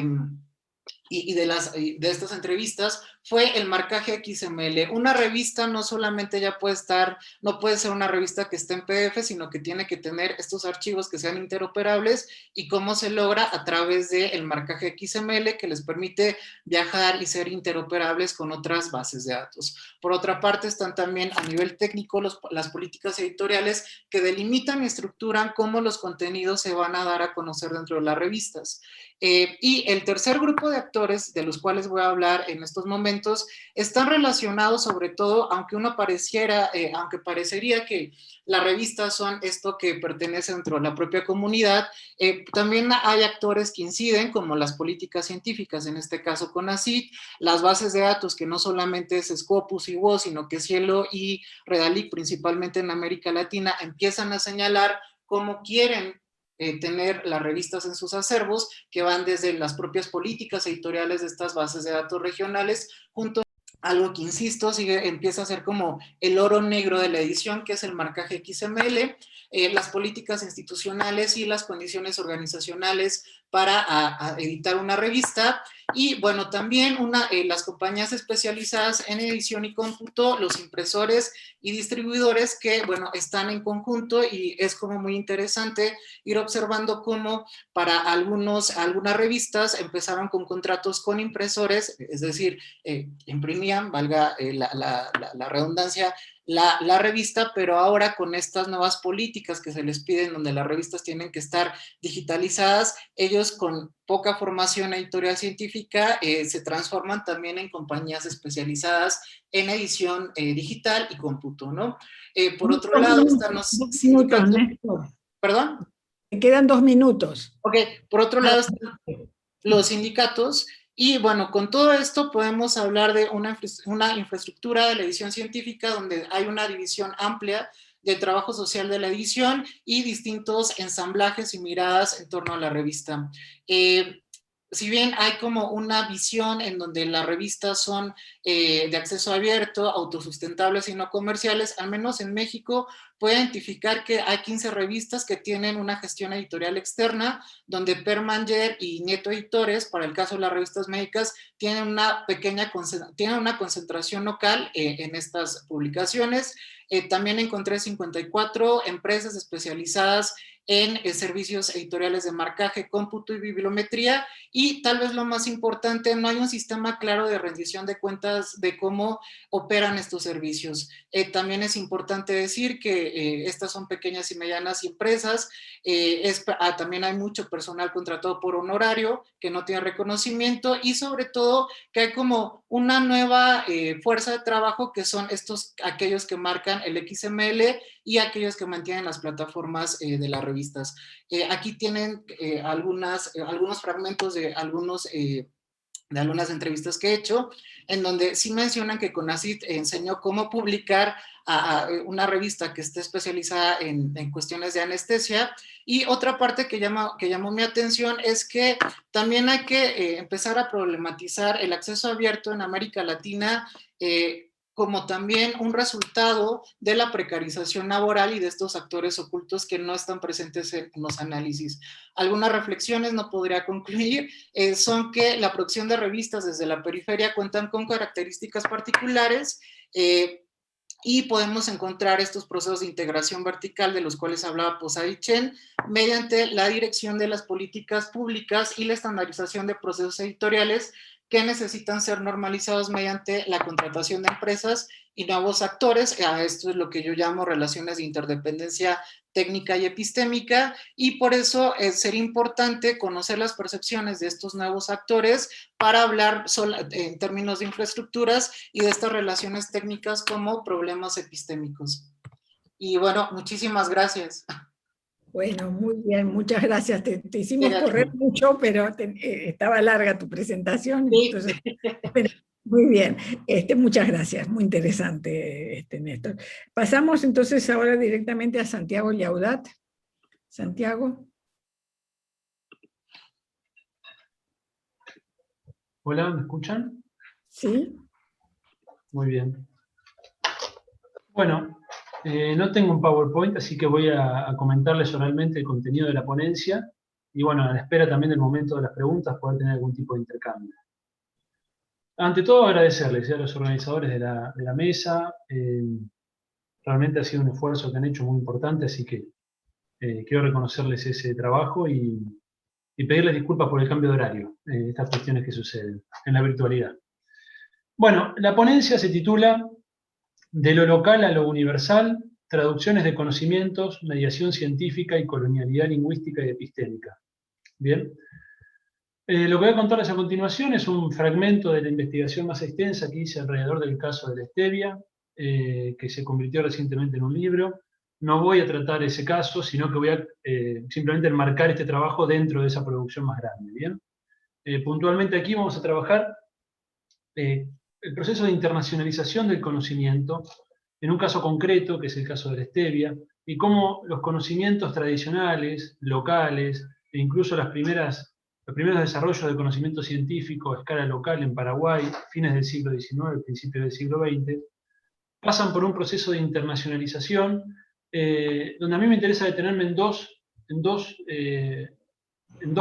estas entrevistas, fue el marcaje XML. Una revista no solamente ya no puede ser una revista que esté en PDF, sino que tiene que tener estos archivos que sean interoperables, y cómo se logra a través del marcaje XML, que les permite viajar y ser interoperables con otras bases de datos. Por otra parte, están también a nivel técnico las políticas editoriales que delimitan y estructuran cómo los contenidos se van a dar a conocer dentro de las revistas. Y el tercer grupo de actores de los cuales voy a hablar en estos momentos están relacionados sobre todo, aunque parecería que las revistas son esto que pertenece dentro de la propia comunidad, también hay actores que inciden, como las políticas científicas, en este caso CONACYT, las bases de datos, que no solamente es Scopus y WOS, sino que Cielo y Redalic, principalmente en América Latina, empiezan a señalar cómo quieren tener las revistas en sus acervos, que van desde las propias políticas editoriales de estas bases de datos regionales, junto a algo que, insisto, empieza a ser como el oro negro de la edición, que es el marcaje XML, las políticas institucionales y las condiciones organizacionales para editar una revista. Y bueno, también las compañías especializadas en edición y cómputo, los impresores y distribuidores, que bueno, están en conjunto, y es como muy interesante ir observando cómo para algunas revistas empezaron con contratos con impresores, es decir, imprimían, valga la redundancia, la revista, pero ahora con estas nuevas políticas que se les piden, donde las revistas tienen que estar digitalizadas, ellos con poca formación editorial científica se transforman también en compañías especializadas en edición digital y cómputo, ¿no? Por otro lado están los sindicatos. ¿Perdón? Me quedan 2 minutos. Ok, por otro lado están los sindicatos. Y bueno, con todo esto podemos hablar de una infraestructura de la edición científica, donde hay una división amplia del trabajo social de la edición y distintos ensamblajes y miradas en torno a la revista. Si bien hay como una visión en donde las revistas son de acceso abierto, autosustentables y no comerciales, al menos en México puede identificar que hay 15 revistas que tienen una gestión editorial externa, donde Permanger y Nieto Editores, para el caso de las revistas médicas, tienen una concentración local en estas publicaciones. También encontré 54 empresas especializadas en servicios editoriales de marcaje, cómputo y bibliometría, y tal vez lo más importante, no hay un sistema claro de rendición de cuentas de cómo operan estos servicios. También es importante decir que estas son pequeñas y medianas empresas, también hay mucho personal contratado por honorario que no tiene reconocimiento, y sobre todo que hay como una nueva fuerza de trabajo, que son aquellos que marcan el XML y aquellos que mantienen las plataformas de las revistas. Aquí tienen algunos fragmentos de algunas entrevistas que he hecho, en donde sí mencionan que CONACYT enseñó cómo publicar a una revista que esté especializada en cuestiones de anestesia. Y otra parte que llamó mi atención es que también hay que empezar a problematizar el acceso abierto en América Latina, como también un resultado de la precarización laboral y de estos actores ocultos que no están presentes en los análisis. Algunas reflexiones, no podría concluir, son que la producción de revistas desde la periferia cuentan con características particulares, y podemos encontrar estos procesos de integración vertical de los cuales hablaba Posay Chen, mediante la dirección de las políticas públicas y la estandarización de procesos editoriales que necesitan ser normalizados mediante la contratación de empresas y nuevos actores. Esto es lo que yo llamo relaciones de interdependencia técnica y epistémica, y por eso sería importante conocer las percepciones de estos nuevos actores para hablar en términos de infraestructuras y de estas relaciones técnicas como problemas epistémicos. Y bueno, muchísimas gracias. Bueno, muy bien, muchas gracias. Te hicimos correr mucho, pero estaba larga tu presentación. Sí. Entonces, pero, muy bien, muchas gracias, muy interesante, Néstor. Pasamos entonces ahora directamente a Santiago Llaudat. Santiago. Hola, ¿me escuchan? Sí. Muy bien. Bueno, no tengo un PowerPoint, así que voy a comentarles oralmente el contenido de la ponencia, y bueno, a la espera también del momento de las preguntas, poder tener algún tipo de intercambio. Ante todo, agradecerles a los organizadores de la mesa. Realmente ha sido un esfuerzo que han hecho muy importante, así que quiero reconocerles ese trabajo y pedirles disculpas por el cambio de horario, estas cuestiones que suceden en la virtualidad. Bueno, la ponencia se titula De lo local a lo universal, traducciones de conocimientos, mediación científica y colonialidad lingüística y epistémica. Bien. Lo que voy a contarles a continuación es un fragmento de la investigación más extensa que hice alrededor del caso de la stevia, que se convirtió recientemente en un libro. No voy a tratar ese caso, sino que voy a simplemente enmarcar este trabajo dentro de esa producción más grande. ¿Bien? Puntualmente aquí vamos a trabajar el proceso de internacionalización del conocimiento, en un caso concreto, que es el caso de la stevia, y cómo los conocimientos tradicionales, locales, e incluso los primeros desarrollos de conocimiento científico a escala local en Paraguay, fines del siglo XIX, principios del siglo XX, pasan por un proceso de internacionalización, donde a mí me interesa detenerme en dos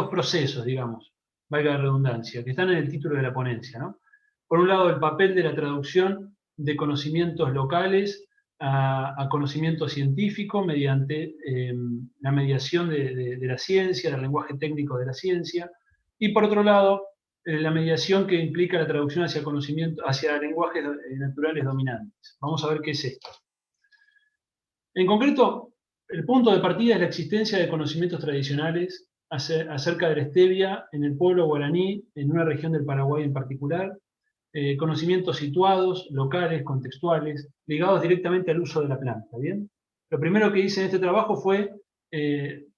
procesos, digamos, valga la redundancia, que están en el título de la ponencia, ¿no? Por un lado, el papel de la traducción de conocimientos locales a conocimiento científico mediante la mediación de la ciencia, del lenguaje técnico de la ciencia, y por otro lado, la mediación que implica la traducción hacia lenguajes naturales dominantes. Vamos a ver qué es esto. En concreto, el punto de partida es la existencia de conocimientos tradicionales acerca de la stevia en el pueblo guaraní, en una región del Paraguay en particular, conocimientos situados, locales, contextuales, ligados directamente al uso de la planta. ¿Bien? Lo primero que hice en este trabajo fue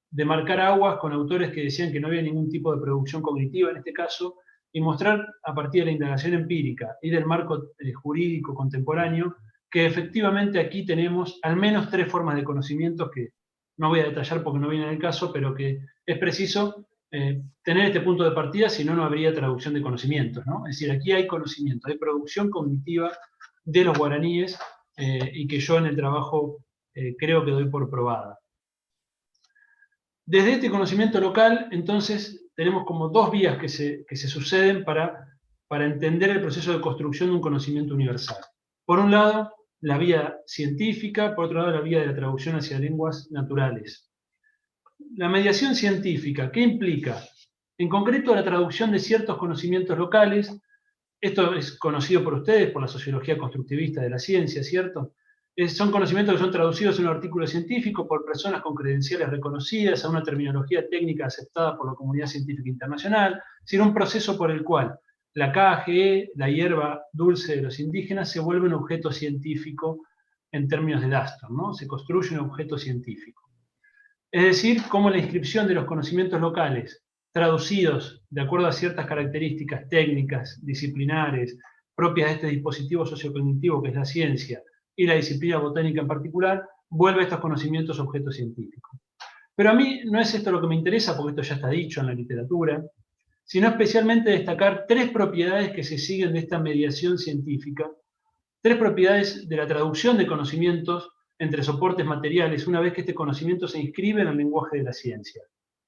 demarcar aguas con autores que decían que no había ningún tipo de producción cognitiva en este caso, y mostrar a partir de la indagación empírica y del marco jurídico contemporáneo que efectivamente aquí tenemos al menos 3 formas de conocimientos que no voy a detallar porque no viene al caso, pero que es preciso tener este punto de partida, si no, no habría traducción de conocimientos, ¿no? Es decir, aquí hay conocimiento, hay producción cognitiva de los guaraníes y que yo en el trabajo creo que doy por probada. Desde este conocimiento local, entonces, tenemos como 2 vías que se suceden para entender el proceso de construcción de un conocimiento universal. Por un lado, la vía científica, por otro lado, la vía de la traducción hacia lenguas naturales. la mediación científica, ¿qué implica? En concreto, la traducción de ciertos conocimientos locales. Esto es conocido por ustedes, por la sociología constructivista de la ciencia, ¿cierto? Son conocimientos que son traducidos en un artículo científico por personas con credenciales reconocidas a una terminología técnica aceptada por la comunidad científica internacional, sino un proceso por el cual la KGE, la hierba dulce de los indígenas, se vuelve un objeto científico en términos de Daston, ¿no? Se construye un objeto científico. Es decir, cómo la inscripción de los conocimientos locales traducidos de acuerdo a ciertas características técnicas, disciplinares, propias de este dispositivo sociocognitivo que es la ciencia y la disciplina botánica en particular, vuelve estos conocimientos objetos científicos. Pero a mí no es esto lo que me interesa, porque esto ya está dicho en la literatura, sino especialmente destacar tres propiedades que se siguen de esta mediación científica, tres propiedades de la traducción de conocimientos entre soportes materiales, una vez que este conocimiento se inscribe en el lenguaje de la ciencia.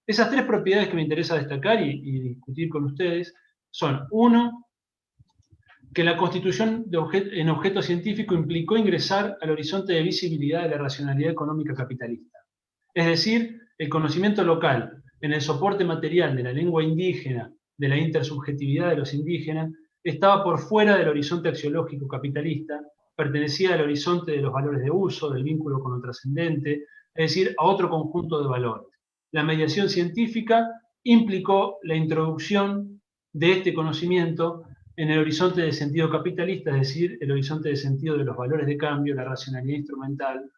Esas tres propiedades que me interesa destacar y discutir con ustedes son, uno, que la constitución en objeto científico implicó ingresar al horizonte de visibilidad de la racionalidad económica capitalista. Es decir, el conocimiento local en el soporte material de la lengua indígena, de la intersubjetividad de los indígenas, estaba por fuera del horizonte axiológico capitalista, pertenecía al horizonte de los valores de uso, del vínculo con lo trascendente, es decir, a otro conjunto de valores. La mediación científica implicó la introducción de este conocimiento en el horizonte de sentido capitalista, es decir, el horizonte de sentido de los valores de cambio, la racionalidad instrumental.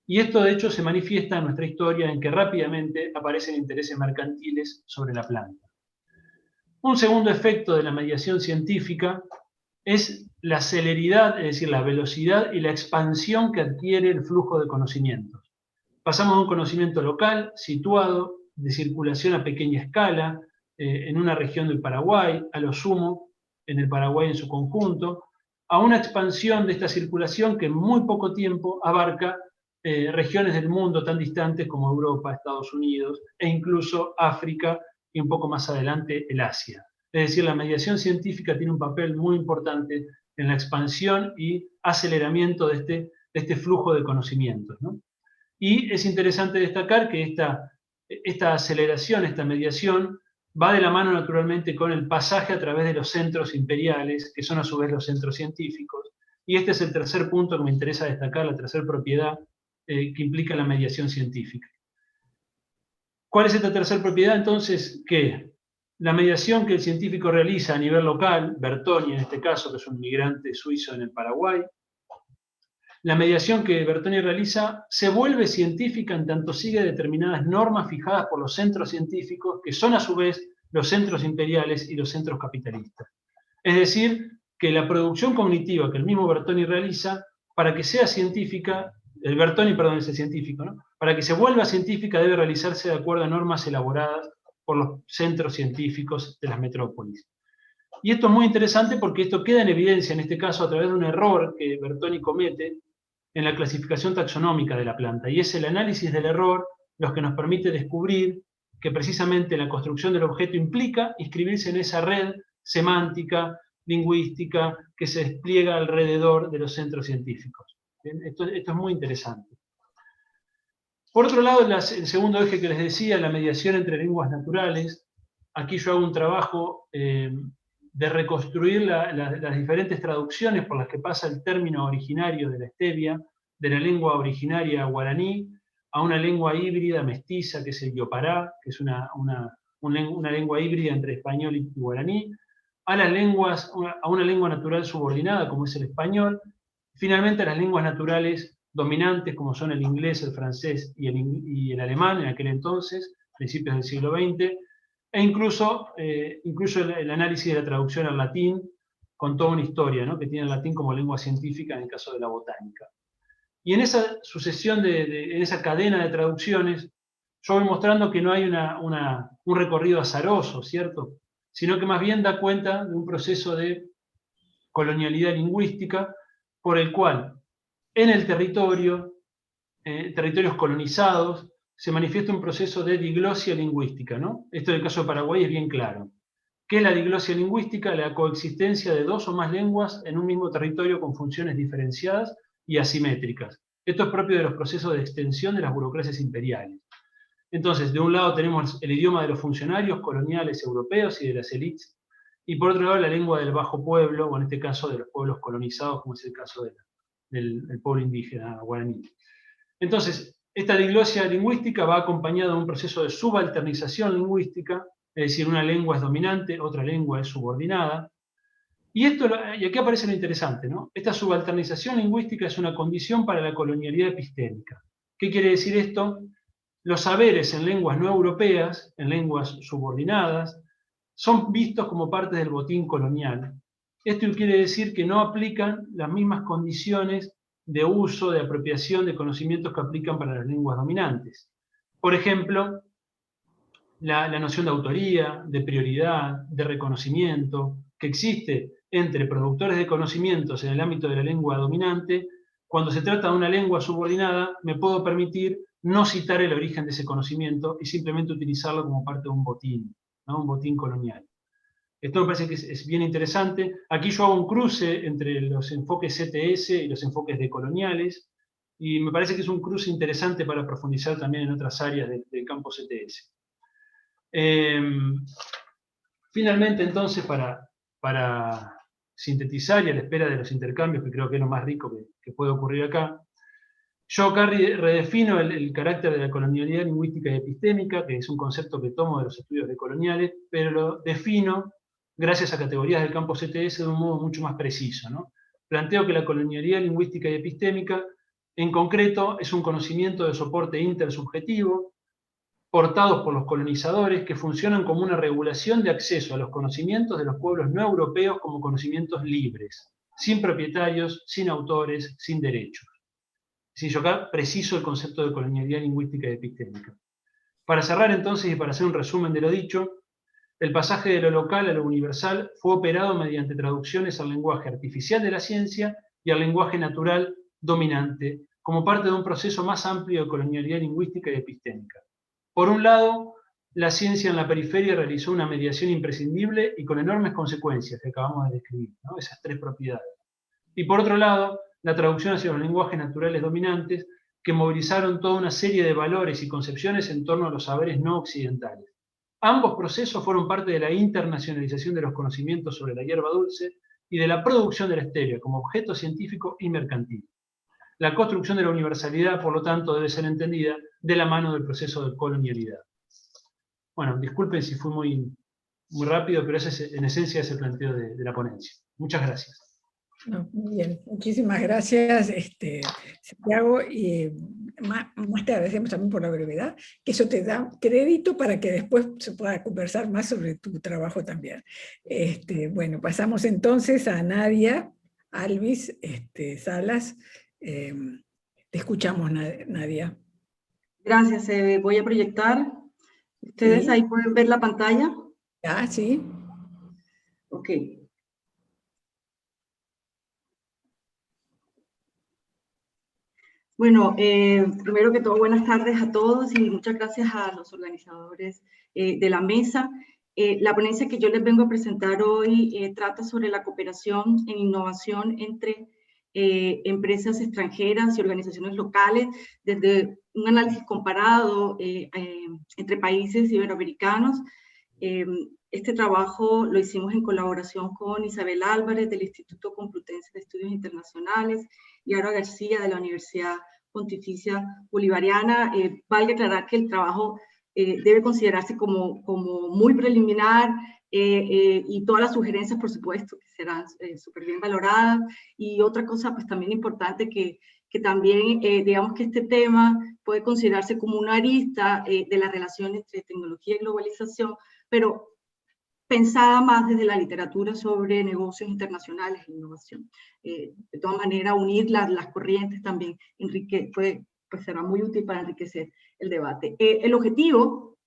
Y esto, de hecho, se manifiesta en nuestra historia en que rápidamente aparecen intereses mercantiles sobre la planta. Un segundo efecto de la mediación científica es la celeridad, es decir, la velocidad y la expansión que adquiere el flujo de conocimientos. Pasamos de un conocimiento local, situado, de circulación a pequeña escala, en una región del Paraguay, a lo sumo, en el Paraguay en su conjunto, a una expansión de esta circulación que en muy poco tiempo abarca regiones del mundo tan distantes como Europa, Estados Unidos, e incluso África y un poco más adelante el Asia. Es decir, la mediación científica tiene un papel muy importante en la expansión y aceleramiento de este flujo de conocimientos, ¿no? Y es interesante destacar que esta aceleración, esta mediación, va de la mano naturalmente con el pasaje a través de los centros imperiales, que son a su vez los centros científicos. Y este es el tercer punto que me interesa destacar, la tercera propiedad que implica la mediación científica. ¿Cuál es esta tercera propiedad? Entonces, que la mediación que el científico realiza a nivel local, Bertoni en este caso, que es un migrante suizo en el Paraguay, la mediación que Bertoni realiza se vuelve científica en tanto sigue determinadas normas fijadas por los centros científicos, que son a su vez los centros imperiales y los centros capitalistas. Es decir, que la producción cognitiva que el mismo Bertoni realiza, para que sea científica, es el científico, ¿no? Para que se vuelva científica debe realizarse de acuerdo a normas elaboradas por los centros científicos de las metrópolis. Y esto es muy interesante porque esto queda en evidencia, en este caso, a través de un error que Bertoni comete en la clasificación taxonómica de la planta, y es el análisis del error lo que nos permite descubrir que precisamente la construcción del objeto implica inscribirse en esa red semántica, lingüística, que se despliega alrededor de los centros científicos. Esto es muy interesante. Por otro lado, el segundo eje que les decía, la mediación entre lenguas naturales. Aquí yo hago un trabajo de reconstruir las diferentes traducciones por las que pasa el término originario de la stevia, de la lengua originaria guaraní, a una lengua híbrida mestiza, que es el yopará, que es una lengua híbrida entre español y guaraní, a una lengua natural subordinada, como es el español, finalmente a las lenguas naturales dominantes, como son el inglés, el francés y el alemán en aquel entonces, principios del siglo XX, e incluso el análisis de la traducción al latín, con toda una historia, ¿no?, que tiene el latín como lengua científica en el caso de la botánica. Y en esa sucesión, en esa cadena de traducciones, yo voy mostrando que no hay un recorrido azaroso, ¿cierto?, sino que más bien da cuenta de un proceso de colonialidad lingüística por el cual en el territorios colonizados, se manifiesta un proceso de diglosia lingüística, ¿no? Esto en el caso de Paraguay es bien claro. ¿Qué es la diglosia lingüística? La coexistencia de dos o más lenguas en un mismo territorio con funciones diferenciadas y asimétricas. Esto es propio de los procesos de extensión de las burocracias imperiales. Entonces, de un lado tenemos el idioma de los funcionarios coloniales europeos y de las élites, y por otro lado la lengua del bajo pueblo, o en este caso de los pueblos colonizados, como es el caso del pueblo indígena guaraní. Entonces, esta diglosia lingüística va acompañada de un proceso de subalternización lingüística, es decir, una lengua es dominante, otra lengua es subordinada. Y aquí aparece lo interesante, ¿no? Esta subalternización lingüística es una condición para la colonialidad epistémica. ¿Qué quiere decir esto? Los saberes en lenguas no europeas, en lenguas subordinadas, son vistos como parte del botín colonial. Esto quiere decir que no aplican las mismas condiciones de uso, de apropiación de conocimientos que aplican para las lenguas dominantes. Por ejemplo, la noción de autoría, de prioridad, de reconocimiento, que existe entre productores de conocimientos en el ámbito de la lengua dominante. Cuando se trata de una lengua subordinada, me puedo permitir no citar el origen de ese conocimiento y simplemente utilizarlo como parte de un botín, ¿no? Un botín colonial. Esto me parece que es bien interesante. Aquí yo hago un cruce entre los enfoques CTS y los enfoques decoloniales, y me parece que es un cruce interesante para profundizar también en otras áreas del campo CTS. Finalmente, entonces, para sintetizar y a la espera de los intercambios, que creo que es lo más rico que puede ocurrir acá, yo acá redefino el carácter de la colonialidad lingüística y epistémica, que es un concepto que tomo de los estudios decoloniales, pero lo defino gracias a categorías del campo CTS de un modo mucho más preciso, ¿no? Planteo que la colonialidad lingüística y epistémica, en concreto, es un conocimiento de soporte intersubjetivo, portados por los colonizadores, que funcionan como una regulación de acceso a los conocimientos de los pueblos no europeos como conocimientos libres, sin propietarios, sin autores, sin derechos. Sí, yo acá preciso el concepto de colonialidad lingüística y epistémica. Para cerrar entonces y para hacer un resumen de lo dicho, el pasaje de lo local a lo universal fue operado mediante traducciones al lenguaje artificial de la ciencia y al lenguaje natural dominante, como parte de un proceso más amplio de colonialidad lingüística y epistémica. Por un lado, la ciencia en la periferia realizó una mediación imprescindible y con enormes consecuencias que acabamos de describir, ¿no? Esas tres propiedades. Y por otro lado, la traducción hacia los lenguajes naturales dominantes, que movilizaron toda una serie de valores y concepciones en torno a los saberes no occidentales. Ambos procesos fueron parte de la internacionalización de los conocimientos sobre la hierba dulce y de la producción de la stevia como objeto científico y mercantil. La construcción de la universalidad, por lo tanto, debe ser entendida de la mano del proceso de colonialidad. Bueno, disculpen si fui muy rápido, pero ese es, en esencia, es el planteo de la ponencia. Muchas gracias. No, muy bien, muchísimas gracias, Santiago, y más te agradecemos también por la brevedad, que eso te da crédito para que después se pueda conversar más sobre tu trabajo también. Bueno, pasamos entonces a Nadia Alvis Salas. Te escuchamos, Nadia. Gracias, voy a proyectar. ¿Ustedes ahí pueden ver la pantalla? Ah, sí. Ok. Bueno, primero que todo, buenas tardes a todos y muchas gracias a los organizadores de la mesa. La ponencia que yo les vengo a presentar hoy trata sobre la cooperación en innovación entre empresas extranjeras y organizaciones locales desde un análisis comparado entre países iberoamericanos. Este trabajo lo hicimos en colaboración con Isabel Álvarez del Instituto Complutense de Estudios Internacionales y Aura García de la Universidad Pontificia Bolivariana. Vale aclarar que el trabajo debe considerarse como muy preliminar y todas las sugerencias, por supuesto, que serán súper bien valoradas. Y otra cosa, pues también importante, que también, digamos que este tema puede considerarse como una arista de la relación entre tecnología y globalización, pero pensada más desde la literatura sobre negocios internacionales e innovación. De todas maneras, unir las corrientes también pues será muy útil para enriquecer el debate. El objetivo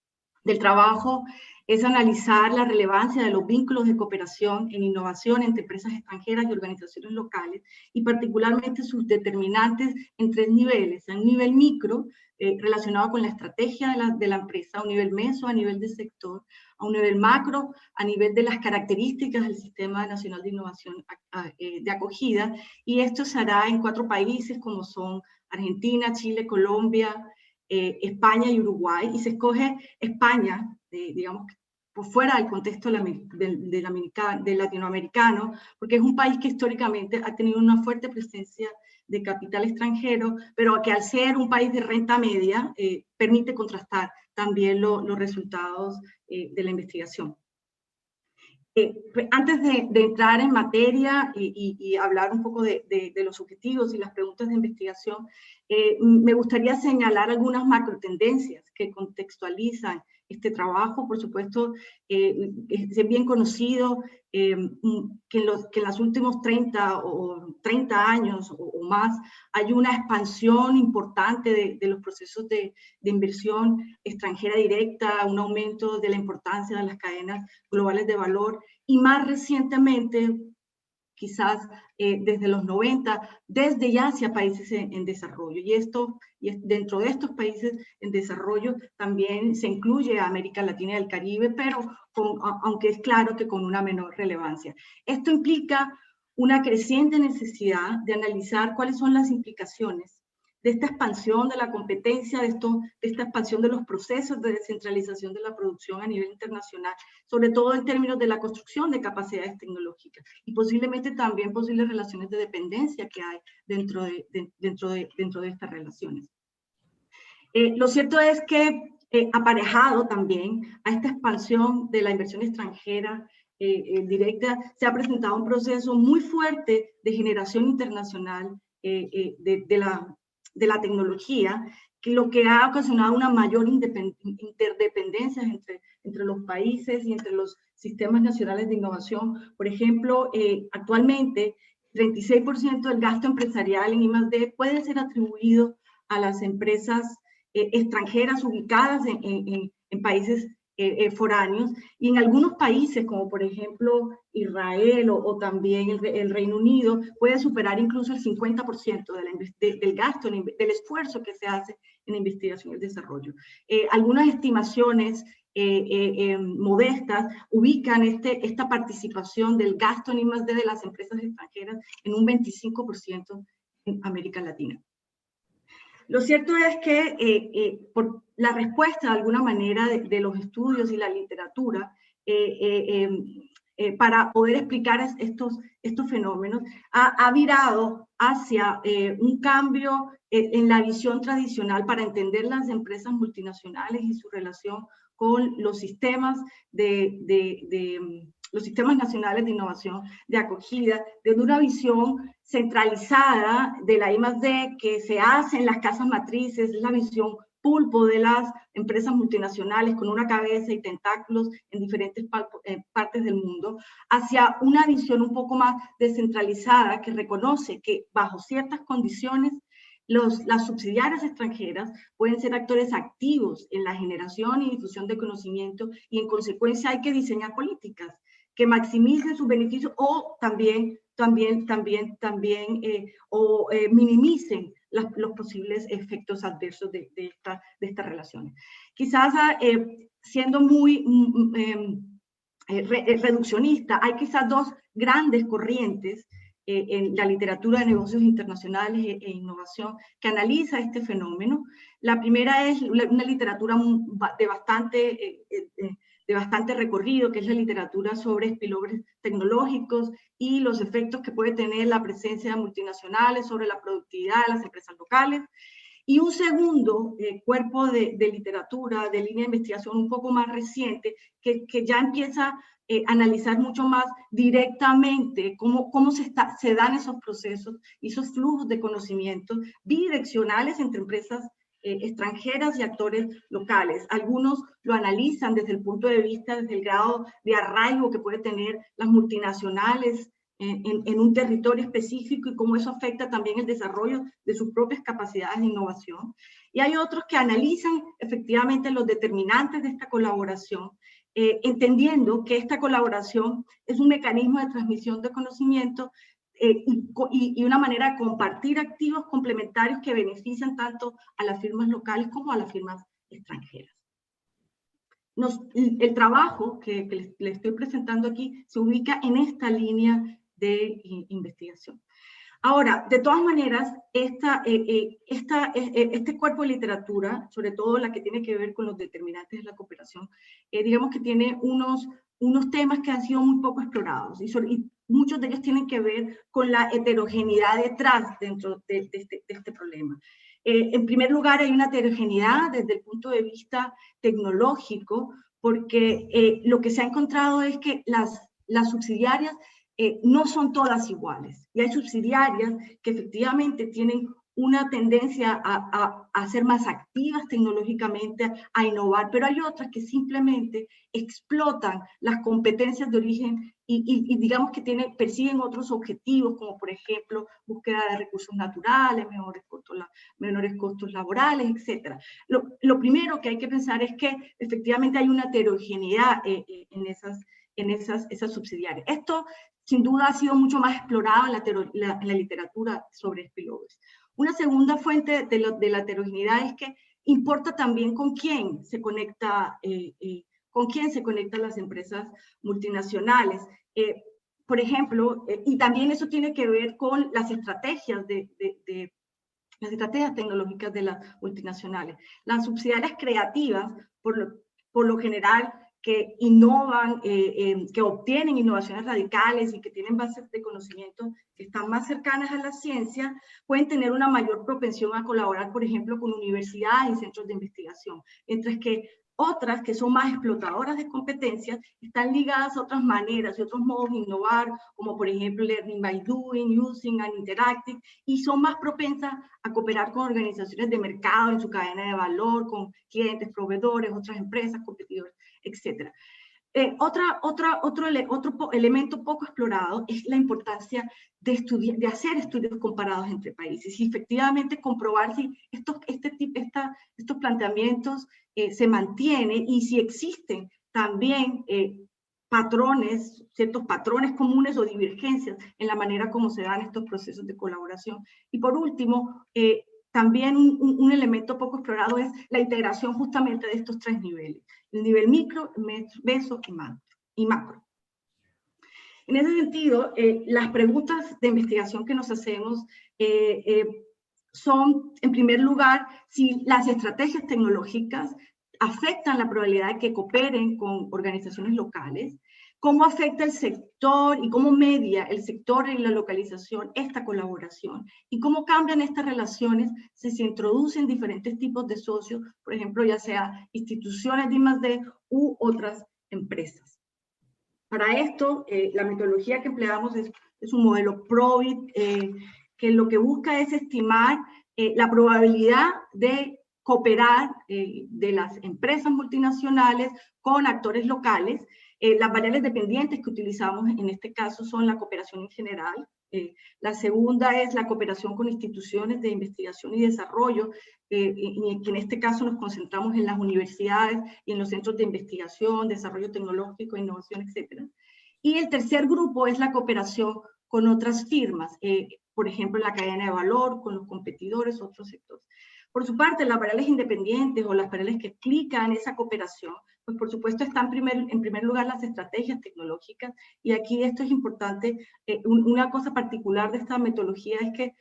del trabajo es analizar la relevancia de los vínculos de cooperación en innovación entre empresas extranjeras y organizaciones locales, y particularmente sus determinantes en tres niveles: a un nivel micro, relacionado con la estrategia de la empresa; a un nivel meso, a nivel de sector; a un nivel macro, a nivel de las características del Sistema Nacional de Innovación de Acogida, y esto se hará en 4 países como son Argentina, Chile, Colombia, España y Uruguay, y se escoge España, digamos, por fuera del contexto del latinoamericano, porque es un país que históricamente ha tenido una fuerte presencia de capital extranjero, pero que al ser un país de renta media, permite contrastar también los resultados de la investigación. Pues antes de entrar en materia y hablar un poco de los objetivos y las preguntas de investigación, me gustaría señalar algunas macro tendencias que contextualizan este trabajo. Por supuesto, es bien conocido que en los últimos 30 años o más hay una expansión importante de los procesos de inversión extranjera directa, un aumento de la importancia de las cadenas globales de valor, y más recientemente, quizás desde los 90, desde ya hacia países en desarrollo. Y dentro de estos países en desarrollo también se incluye a América Latina y el Caribe, pero aunque es claro que con una menor relevancia. Esto implica una creciente necesidad de analizar cuáles son las implicaciones de esta expansión de la competencia, de esta expansión de los procesos de descentralización de la producción a nivel internacional, sobre todo en términos de la construcción de capacidades tecnológicas y posiblemente también posibles relaciones de dependencia que hay dentro de estas relaciones. Lo cierto es que aparejado también a esta expansión de la inversión extranjera directa, se ha presentado un proceso muy fuerte de generación internacional de la tecnología, que lo que ha ocasionado una mayor interdependencia entre los países y entre los sistemas nacionales de innovación. Por ejemplo, actualmente 36% del gasto empresarial en I+D puede ser atribuido a las empresas extranjeras ubicadas en países foráneos, y en algunos países, como por ejemplo Israel o también el Reino Unido, puede superar incluso el 50% del gasto, del esfuerzo que se hace en investigación y desarrollo. Algunas estimaciones modestas ubican esta participación del gasto en I+D de las empresas extranjeras en un 25% en América Latina. Lo cierto es que por la respuesta de alguna manera de los estudios y la literatura para poder explicar estos fenómenos ha virado hacia un cambio en la visión tradicional para entender las empresas multinacionales y su relación con los sistemas los sistemas nacionales de innovación, de acogida, desde una visión centralizada de la I+D que se hace en las casas matrices, la visión pulpo de las empresas multinacionales con una cabeza y tentáculos en diferentes partes del mundo, hacia una visión un poco más descentralizada que reconoce que bajo ciertas condiciones las subsidiarias extranjeras pueden ser actores activos en la generación y difusión de conocimiento, y en consecuencia hay que diseñar políticas que maximicen sus beneficios o también minimicen los posibles efectos adversos de estas relaciones. Quizás siendo muy reduccionista, hay quizás dos grandes corrientes en la literatura de negocios internacionales e innovación que analiza este fenómeno. La primera es una literatura de bastante recorrido, que es la literatura sobre spillovers tecnológicos y los efectos que puede tener la presencia de multinacionales sobre la productividad de las empresas locales. Y un segundo cuerpo de literatura, de línea de investigación un poco más reciente, que ya empieza a analizar mucho más directamente cómo se dan esos procesos y esos flujos de conocimiento bidireccionales entre empresas extranjeras y actores locales. Algunos lo analizan desde el punto de vista, desde el grado de arraigo que puede tener las multinacionales en un territorio específico y cómo eso afecta también el desarrollo de sus propias capacidades de innovación. Y hay otros que analizan efectivamente los determinantes de esta colaboración, entendiendo que esta colaboración es un mecanismo de transmisión de conocimiento y una manera de compartir activos complementarios que benefician tanto a las firmas locales como a las firmas extranjeras. El trabajo que les estoy presentando aquí se ubica en esta línea de investigación. Ahora, de todas maneras, este cuerpo de literatura, sobre todo la que tiene que ver con los determinantes de la cooperación, digamos que tiene unos temas que han sido muy poco explorados y muchos de ellos tienen que ver con la heterogeneidad detrás dentro de este problema. En primer lugar, hay una heterogeneidad desde el punto de vista tecnológico, porque lo que se ha encontrado es que las subsidiarias no son todas iguales. Y hay subsidiarias que efectivamente tienen una tendencia a ser más activas tecnológicamente, a innovar, pero hay otras que simplemente explotan las competencias de origen y digamos que persiguen otros objetivos, como por ejemplo, búsqueda de recursos naturales, menores costos laborales, etc. Lo primero que hay que pensar es que efectivamente hay una heterogeneidad en esas subsidiarias. Esto, sin duda, ha sido mucho más explorado en la literatura sobre spillovers. Una segunda fuente de la heterogeneidad es que importa también con quién se conectan las empresas multinacionales. Por ejemplo, y también eso tiene que ver con las estrategias las estrategias tecnológicas de las multinacionales. Las subsidiarias creativas, por lo general, que innovan, que obtienen innovaciones radicales y que tienen bases de conocimiento que están más cercanas a la ciencia, pueden tener una mayor propensión a colaborar, por ejemplo, con universidades y centros de investigación, mientras que otras que son más explotadoras de competencias están ligadas a otras maneras y otros modos de innovar, como por ejemplo Learning by Doing, Using and Interacting, y son más propensas a cooperar con organizaciones de mercado en su cadena de valor, con clientes, proveedores, otras empresas, competidores, etc. Otro elemento poco explorado es la importancia de hacer estudios comparados entre países y efectivamente comprobar si estos planteamientos se mantienen y si existen también ciertos patrones comunes o divergencias en la manera como se dan estos procesos de colaboración. Y por último, también un elemento poco explorado es la integración justamente de estos tres niveles, el nivel micro, meso y macro. En ese sentido, las preguntas de investigación que nos hacemos son, en primer lugar, si las estrategias tecnológicas afectan la probabilidad de que cooperen con organizaciones locales, cómo afecta el sector y cómo media el sector y la localización esta colaboración, y cómo cambian estas relaciones si se introducen diferentes tipos de socios, por ejemplo, ya sea instituciones de I+D u otras empresas. Para esto, la metodología que empleamos es un modelo PROVIT, que lo que busca es estimar la probabilidad de cooperar de las empresas multinacionales con actores locales. Las variables dependientes que utilizamos en este caso son la cooperación en general. La segunda es la cooperación con instituciones de investigación y desarrollo, y que en este caso nos concentramos en las universidades y en los centros de investigación, desarrollo tecnológico, innovación, etc. Y el tercer grupo es la cooperación con otras firmas, por ejemplo, en la cadena de valor, con los competidores, otros sectores. Por su parte, las variables independientes o las variables que explican esa cooperación, pues por supuesto están en primer lugar las estrategias tecnológicas, y aquí esto es importante. Una cosa particular de esta metodología es que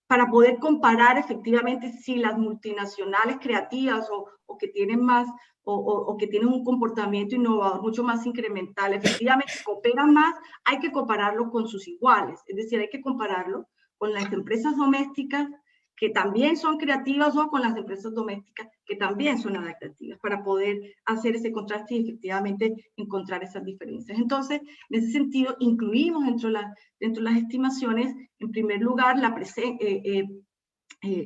para poder comparar efectivamente si las multinacionales creativas o que tienen más o que tienen un comportamiento innovador mucho más incremental, efectivamente cooperan más, hay que compararlo con sus iguales, es decir, hay que compararlo con las empresas domésticas que también son creativas o con las empresas domésticas que también son adaptativas, para poder hacer ese contraste y efectivamente encontrar esas diferencias. Entonces, en ese sentido, incluimos dentro de las estimaciones, en primer lugar,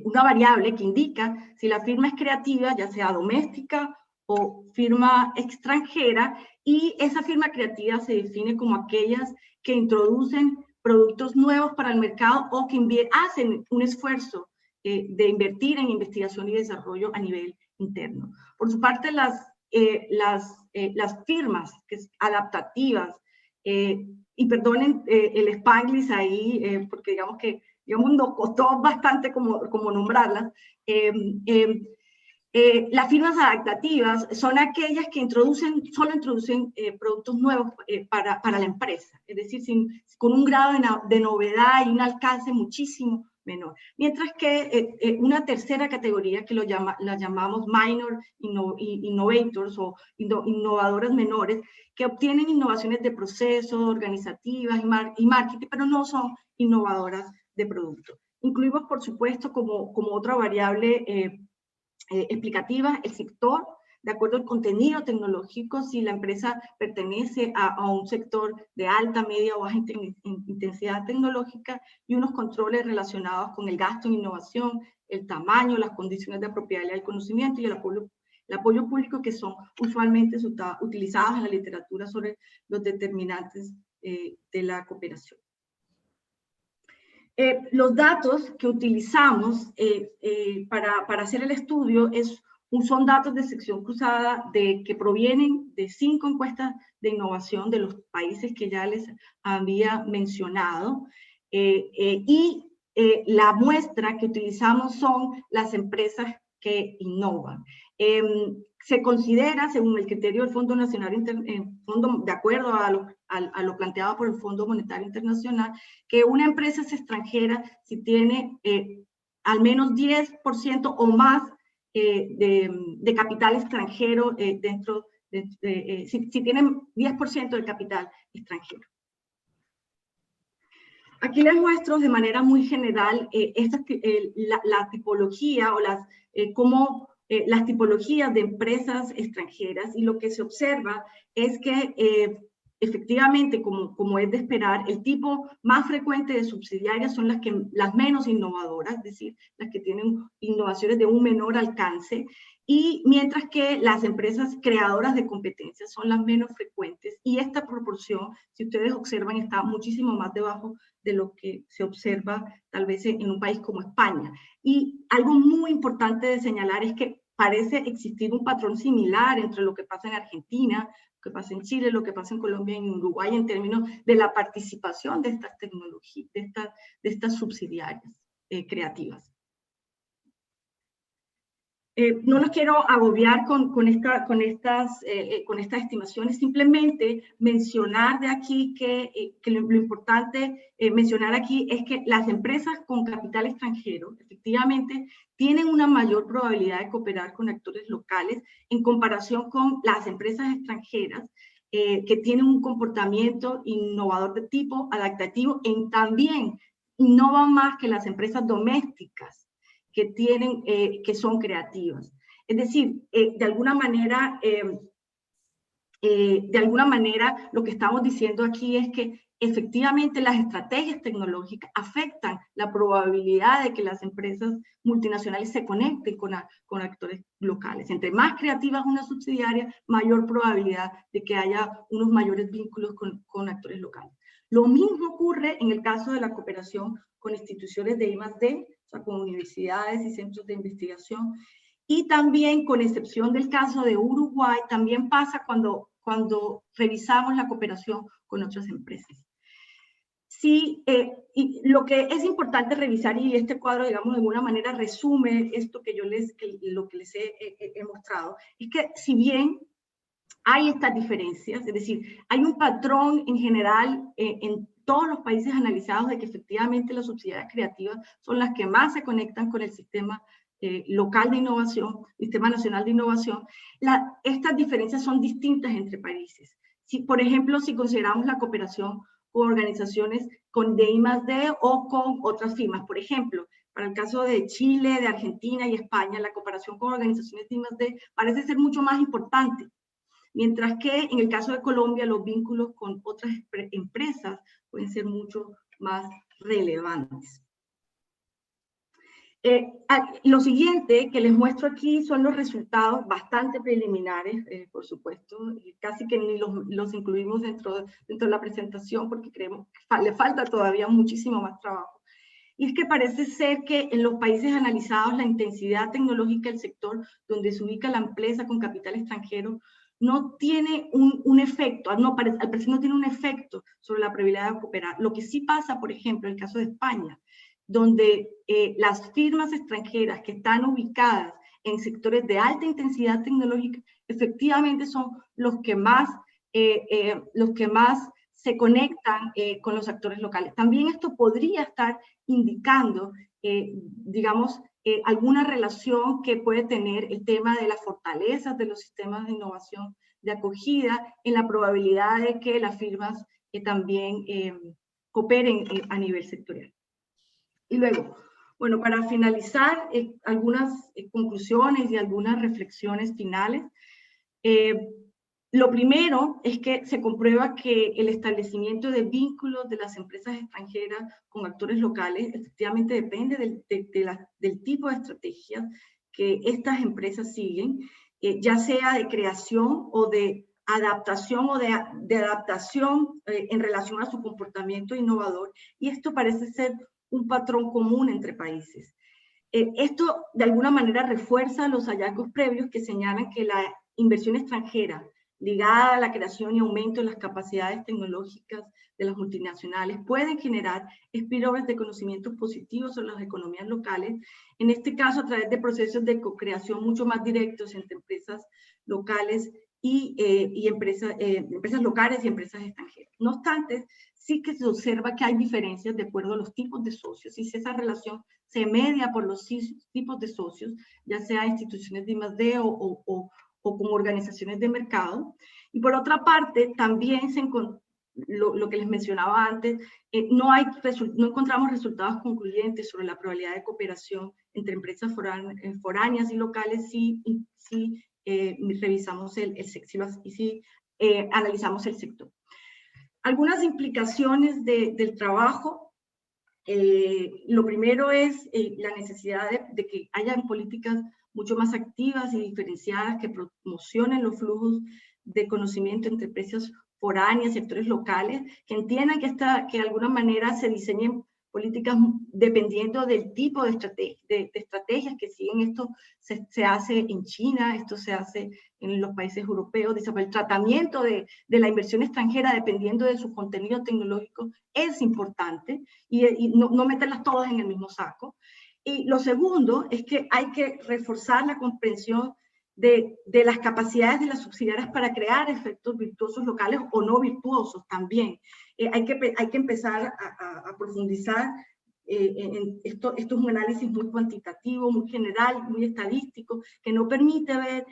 una variable que indica si la firma es creativa, ya sea doméstica o firma extranjera, y esa firma creativa se define como aquellas que introducen productos nuevos para el mercado o que hacen un esfuerzo de invertir en investigación y desarrollo a nivel interno. Por su parte, las firmas adaptativas, y perdonen el spanglish ahí, porque digamos nos costó bastante como nombrarlas, Las firmas adaptativas son aquellas que solo introducen productos nuevos para la empresa, es decir, con un grado de novedad y un alcance muchísimo menor. Mientras que una tercera categoría que la llamamos minor innovators o innovadoras menores, que obtienen innovaciones de procesos, organizativas y marketing, pero no son innovadoras de producto. Incluimos, por supuesto, como otra variable explicativa, el sector, de acuerdo al contenido tecnológico, si la empresa pertenece a un sector de alta, media o baja intensidad tecnológica, y unos controles relacionados con el gasto en innovación, el tamaño, las condiciones de apropiabilidad del conocimiento y el apoyo público, que son usualmente utilizados en la literatura sobre los determinantes de la cooperación. Los datos que utilizamos para hacer el estudio son datos de sección cruzada que provienen de 5 encuestas de innovación de los países que ya les había mencionado, y la muestra que utilizamos son las empresas que innovan. Se considera, según el criterio del Fondo Nacional, de acuerdo a lo planteado por el Fondo Monetario Internacional, que una empresa es extranjera si tiene al menos 10% o más de capital extranjero si tienen 10% del capital extranjero. Aquí les muestro de manera muy general la tipología o las tipologías de empresas extranjeras, y lo que se observa es que efectivamente, como es de esperar, el tipo más frecuente de subsidiarias son las menos innovadoras, es decir, las que tienen innovaciones de un menor alcance, y mientras que las empresas creadoras de competencias son las menos frecuentes, y esta proporción, si ustedes observan, está muchísimo más debajo de lo que se observa tal vez en un país como España. Y algo muy importante de señalar es que parece existir un patrón similar entre lo que pasa en Argentina, lo que pasa en Chile, lo que pasa en Colombia y en Uruguay en términos de la participación de estas tecnologías, de estas subsidiarias creativas. No los quiero agobiar con estas estimaciones, simplemente mencionar de aquí que lo importante mencionar aquí es que las empresas con capital extranjero efectivamente tienen una mayor probabilidad de cooperar con actores locales en comparación con las empresas extranjeras que tienen un comportamiento innovador de tipo adaptativo, y también innovan más que las empresas domésticas que son creativas. Es decir, de alguna manera lo que estamos diciendo aquí es que efectivamente las estrategias tecnológicas afectan la probabilidad de que las empresas multinacionales se conecten con actores locales. Entre más creativa es una subsidiaria, mayor probabilidad de que haya unos mayores vínculos con actores locales. Lo mismo ocurre en el caso de la cooperación con instituciones de I+D, o sea, con universidades y centros de investigación, y también, con excepción del caso de Uruguay, también pasa cuando revisamos la cooperación con otras empresas. Sí, y lo que es importante revisar, y este cuadro, digamos, de alguna manera resume esto lo que les he mostrado, es que si bien hay estas diferencias, es decir, hay un patrón en general en todos los países analizados de que efectivamente las subsidiarias creativas son las que más se conectan con el sistema local de innovación, sistema nacional de innovación. Estas diferencias son distintas entre países. Por ejemplo, si consideramos la cooperación con organizaciones con I+D o con otras firmas, por ejemplo, para el caso de Chile, de Argentina y España, la cooperación con organizaciones de I+D parece ser mucho más importante. Mientras que en el caso de Colombia, los vínculos con otras empresas pueden ser mucho más relevantes. Lo siguiente que les muestro aquí son los resultados bastante preliminares, por supuesto, casi que ni los incluimos dentro de la presentación porque creemos que le falta todavía muchísimo más trabajo. Y es que parece ser que en los países analizados la intensidad tecnológica del sector donde se ubica la empresa con capital extranjero no tiene un efecto, al parecer no tiene un efecto sobre la probabilidad de cooperar. Lo que sí pasa, por ejemplo, en el caso de España, donde las firmas extranjeras que están ubicadas en sectores de alta intensidad tecnológica, efectivamente son los que más se conectan con los actores locales. También esto podría estar indicando, digamos, alguna relación que puede tener el tema de las fortalezas de los sistemas de innovación de acogida en la probabilidad de que las firmas también cooperen a nivel sectorial. Y luego, bueno, para finalizar, algunas conclusiones y algunas reflexiones finales. Lo primero es que se comprueba que el establecimiento de vínculos de las empresas extranjeras con actores locales efectivamente depende del tipo de estrategias que estas empresas siguen, ya sea de creación o de adaptación en relación a su comportamiento innovador, y esto parece ser un patrón común entre países. Esto de alguna manera refuerza los hallazgos previos que señalan que la inversión extranjera ligada a la creación y aumento de las capacidades tecnológicas de las multinacionales pueden generar spillovers de conocimientos positivos sobre las economías locales, en este caso a través de procesos de co-creación mucho más directos entre empresas locales y empresas locales y empresas extranjeras. No obstante, sí que se observa que hay diferencias de acuerdo a los tipos de socios, y si esa relación se media por los tipos de socios, ya sea instituciones de I+D o como organizaciones de mercado. Y por otra parte, también lo que les mencionaba antes, no encontramos resultados concluyentes sobre la probabilidad de cooperación entre empresas foráneas y locales si revisamos analizamos el sector. Algunas implicaciones del trabajo. Lo primero es la necesidad de que hayan políticas mucho más activas y diferenciadas que promocionen los flujos de conocimiento entre empresas foráneas y sectores locales, que entiendan que de alguna manera se diseñen políticas dependiendo del tipo de estrategias que siguen. Esto se hace en China, esto se hace en los países europeos. El tratamiento de la inversión extranjera dependiendo de su contenido tecnológico es importante, y no meterlas todas en el mismo saco. Y lo segundo es que hay que reforzar la comprensión de las capacidades de las subsidiarias para crear efectos virtuosos locales o no virtuosos también. Hay que empezar a profundizar esto es un análisis muy cuantitativo, muy general, muy estadístico, que no permite ver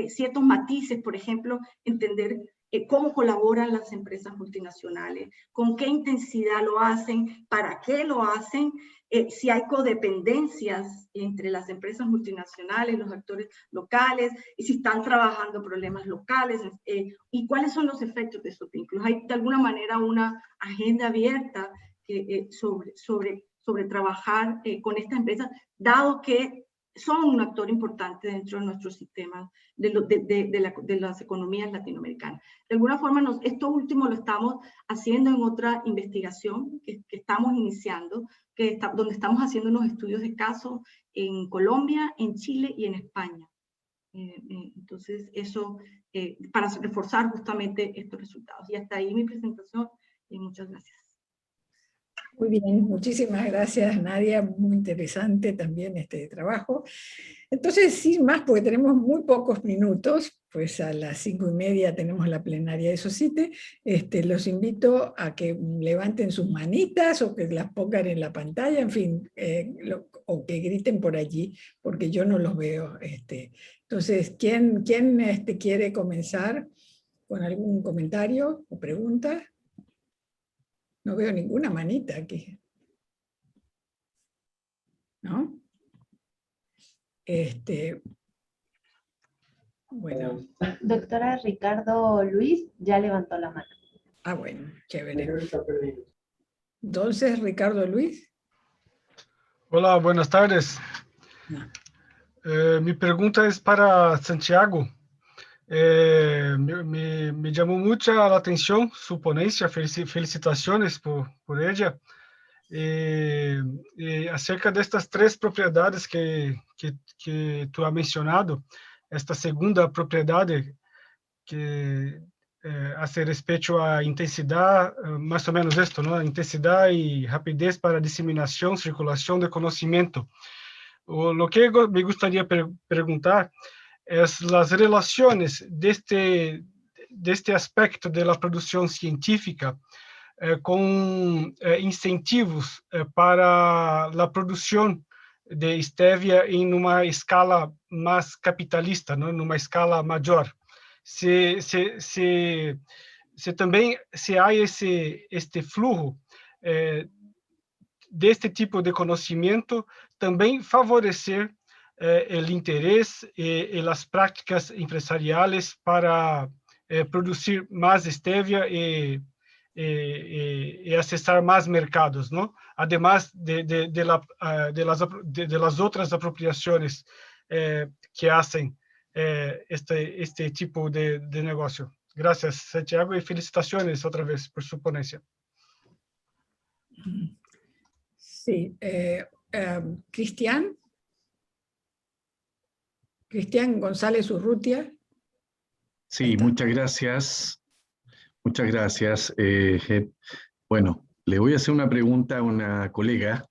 ciertos matices, por ejemplo, entender cómo colaboran las empresas multinacionales, con qué intensidad lo hacen, para qué lo hacen, si hay codependencias entre las empresas multinacionales, los actores locales, y si están trabajando problemas locales, y cuáles son los efectos de esos vínculos. Hay de alguna manera una agenda abierta sobre trabajar con estas empresas, dado que son un actor importante dentro de nuestro sistema de las economías latinoamericanas. De alguna forma, esto último lo estamos haciendo en otra investigación que estamos iniciando, donde estamos haciendo unos estudios de caso en Colombia, en Chile y en España. Entonces, eso para reforzar justamente estos resultados. Y hasta ahí mi presentación, y muchas gracias. Muy bien, muchísimas gracias, Nadia, muy interesante también este trabajo. Entonces, sin más, porque tenemos muy pocos minutos, pues a las 5:30 tenemos la plenaria de SOCITE, los invito a que levanten sus manitas o que las pongan en la pantalla, en fin, o que griten por allí, porque yo no los veo. Entonces, ¿quién quiere comenzar con algún comentario o pregunta? No veo ninguna manita aquí. ¿No? Bueno. Doctora Ricardo Luis ya levantó la mano. Ah, bueno, chévere. Entonces, Ricardo Luis. Hola, buenas tardes. Mi pregunta es para Santiago. Me llamó mucho la atención su ponencia, felicitaciones por ella. Acerca de estas tres propiedades que tú has mencionado, esta segunda propiedad que hace respecto a intensidad, más o menos esto, ¿no? Intensidad y rapidez para diseminación, circulación de conocimiento. Lo que me gustaría preguntar es las relaciones de este aspecto de la producción científica con incentivos para la producción de stevia en una escala más capitalista, ¿no? En una escala mayor. También se hay este flujo de este tipo de conocimiento, también favorecer el interés y las prácticas empresariales para producir más stevia y accesar más mercados, ¿no? Además de las otras apropiaciones que hacen este tipo de negocio. Gracias, Santiago, y felicitaciones otra vez por su ponencia. Sí, Cristian González Urrutia. Sí, muchas gracias. Muchas gracias. Bueno, le voy a hacer una pregunta a una colega.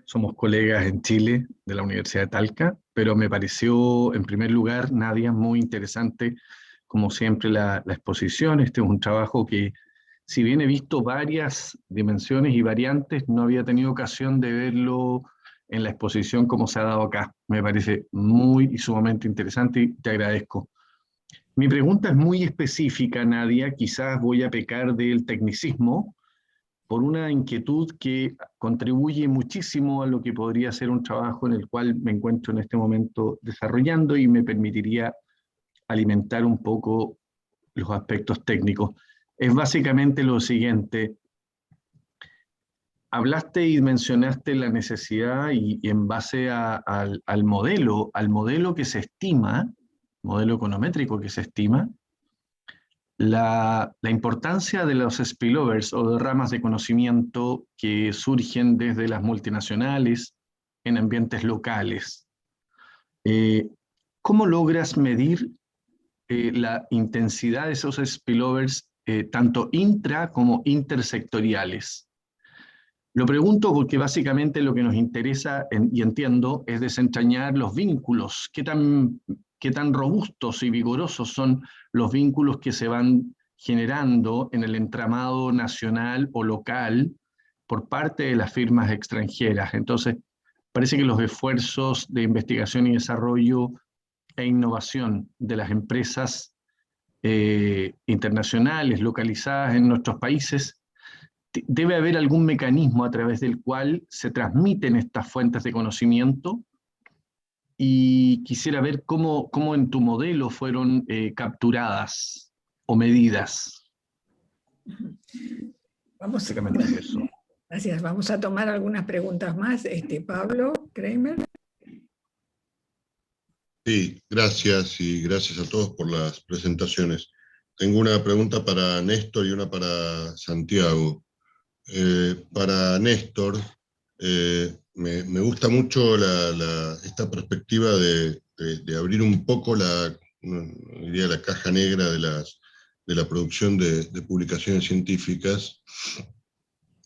Somos colegas en Chile, de la Universidad de Talca, pero me pareció, en primer lugar, Nadia, muy interesante, como siempre, la exposición. Este es un trabajo que, si bien he visto varias dimensiones y variantes, no había tenido ocasión de verlo en la exposición como se ha dado acá. Me parece muy y sumamente interesante y te agradezco. Mi pregunta es muy específica, Nadia, quizás voy a pecar del tecnicismo, por una inquietud que contribuye muchísimo a lo que podría ser un trabajo en el cual me encuentro en este momento desarrollando y me permitiría alimentar un poco los aspectos técnicos. Es básicamente lo siguiente. Hablaste y mencionaste la necesidad y en base al modelo que se estima, modelo econométrico que se estima, la importancia de los spillovers o de ramas de conocimiento que surgen desde las multinacionales en ambientes locales. ¿Cómo logras medir la intensidad de esos spillovers tanto intra como intersectoriales? Lo pregunto porque básicamente lo que nos interesa, y entiendo, es desentrañar los vínculos. ¿Qué tan robustos y vigorosos son los vínculos que se van generando en el entramado nacional o local por parte de las firmas extranjeras? Entonces, parece que los esfuerzos de investigación y desarrollo e innovación de las empresas internacionales localizadas en nuestros países, debe haber algún mecanismo a través del cual se transmiten estas fuentes de conocimiento, y quisiera ver cómo en tu modelo fueron capturadas o medidas. Gracias. Vamos a tomar algunas preguntas más. Pablo Kramer. Sí, gracias, y gracias a todos por las presentaciones. Tengo una pregunta para Néstor y una para Santiago. Para Néstor, me gusta mucho esta perspectiva de abrir un poco la caja negra de la producción de publicaciones científicas,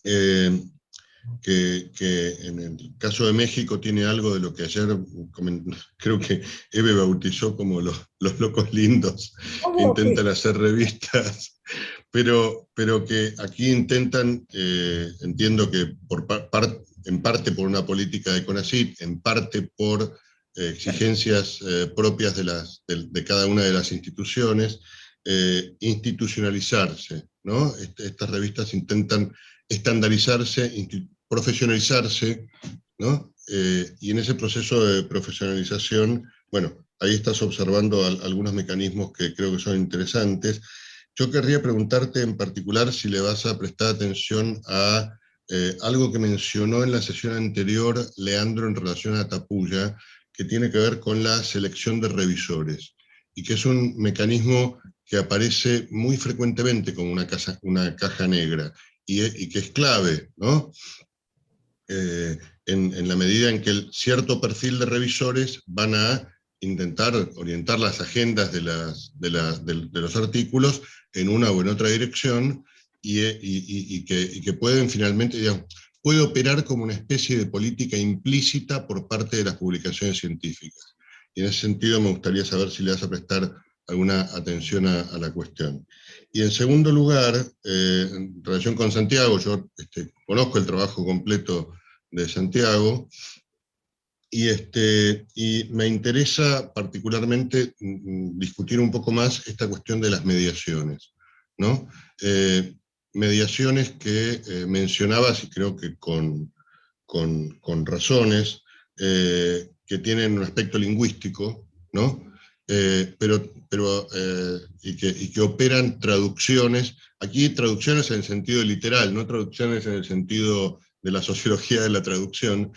que en el caso de México tiene algo de lo que ayer creo que Eve bautizó como los locos lindos, que intentan hacer revistas, pero que aquí intentan, entiendo que en parte por una política de CONACYT, en parte por exigencias propias de cada una de las instituciones, institucionalizarse, ¿no? Estas revistas intentan estandarizarse, profesionalizarse, ¿no? Y en ese proceso de profesionalización, bueno, ahí estás observando algunos mecanismos que creo que son interesantes. Yo querría preguntarte en particular si le vas a prestar atención a algo que mencionó en la sesión anterior Leandro en relación a Tapuya, que tiene que ver con la selección de revisores, y que es un mecanismo que aparece muy frecuentemente como una caja negra, y que es clave, ¿no? En la medida en que el cierto perfil de revisores van a intentar orientar las agendas de los artículos en una o en otra dirección, y que pueden finalmente, digamos, puede operar como una especie de política implícita por parte de las publicaciones científicas. Y en ese sentido me gustaría saber si le vas a prestar alguna atención a la cuestión. Y en segundo lugar, en relación con Santiago, yo conozco el trabajo completo de Santiago, y me interesa particularmente discutir un poco más esta cuestión de las mediaciones, ¿no? Mediaciones que mencionabas, y creo que con razones, que tienen un aspecto lingüístico, ¿no? Y que operan traducciones, aquí traducciones en el sentido literal, no traducciones en el sentido de la sociología de la traducción,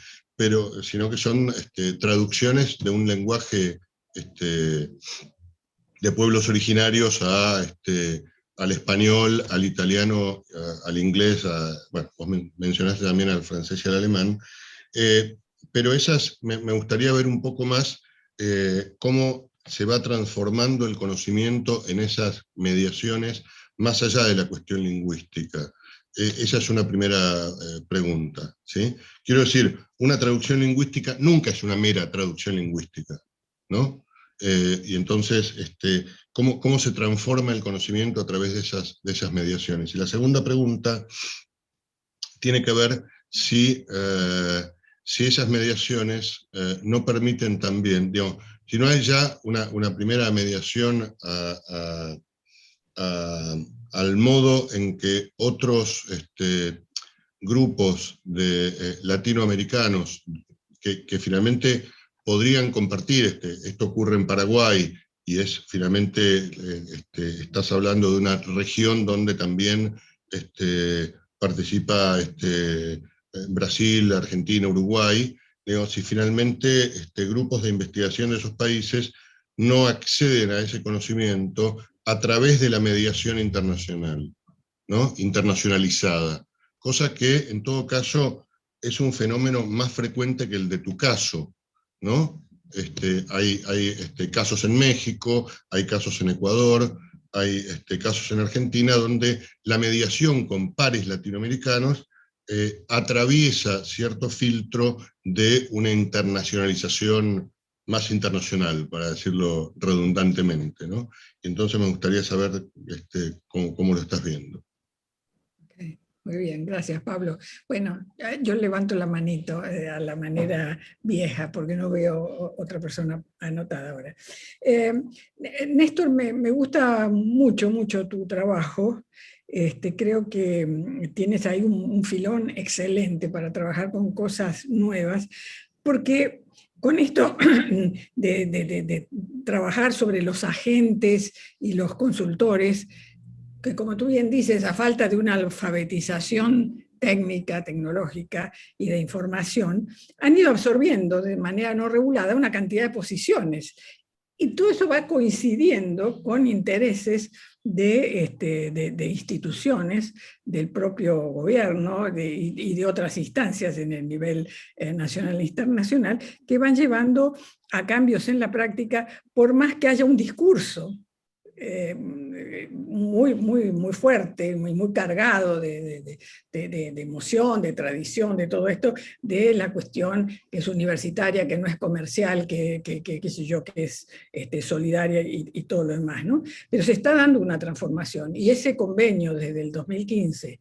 sino que son traducciones de un lenguaje de pueblos originarios al español, al italiano, al inglés, bueno, vos mencionaste también al francés y al alemán, pero esas me gustaría ver un poco más cómo se va transformando el conocimiento en esas mediaciones más allá de la cuestión lingüística. Esa es una primera pregunta, ¿sí? Quiero decir, una traducción lingüística nunca es una mera traducción lingüística, ¿no? Y entonces, ¿cómo se transforma el conocimiento a través de esas mediaciones? Y la segunda pregunta tiene que ver si esas mediaciones no permiten también, digamos, si no hay ya una primera mediación al modo en que otros grupos de latinoamericanos que finalmente podrían compartir, esto ocurre en Paraguay, y es finalmente, estás hablando de una región donde también participa Brasil, Argentina, Uruguay, digamos, si finalmente grupos de investigación de esos países no acceden a ese conocimiento a través de la mediación internacional, ¿no? Internacionalizada, cosa que en todo caso es un fenómeno más frecuente que el de tu caso, ¿no? Hay casos en México, hay casos en Ecuador, hay casos en Argentina, donde la mediación con pares latinoamericanos atraviesa cierto filtro de una internacionalización más internacional, para decirlo redundantemente, ¿no? Entonces me gustaría saber cómo lo estás viendo. Okay. Muy bien, gracias Pablo. Bueno, yo levanto la manito a la manera vieja, porque no veo otra persona anotada ahora. Néstor, me gusta mucho, mucho tu trabajo. Creo que tienes ahí un filón excelente para trabajar con cosas nuevas, porque con esto de trabajar sobre los agentes y los consultores, que como tú bien dices, a falta de una alfabetización técnica, tecnológica y de información, han ido absorbiendo de manera no regulada una cantidad de posiciones. Y todo eso va coincidiendo con intereses de instituciones, del propio gobierno y de otras instancias en el nivel nacional e internacional, que van llevando a cambios en la práctica, por más que haya un discurso muy fuerte, muy cargado de emoción, de tradición, de todo esto, de la cuestión que es universitaria, que no es comercial, que es solidaria y todo lo demás, ¿no? Pero se está dando una transformación, y ese convenio desde el 2015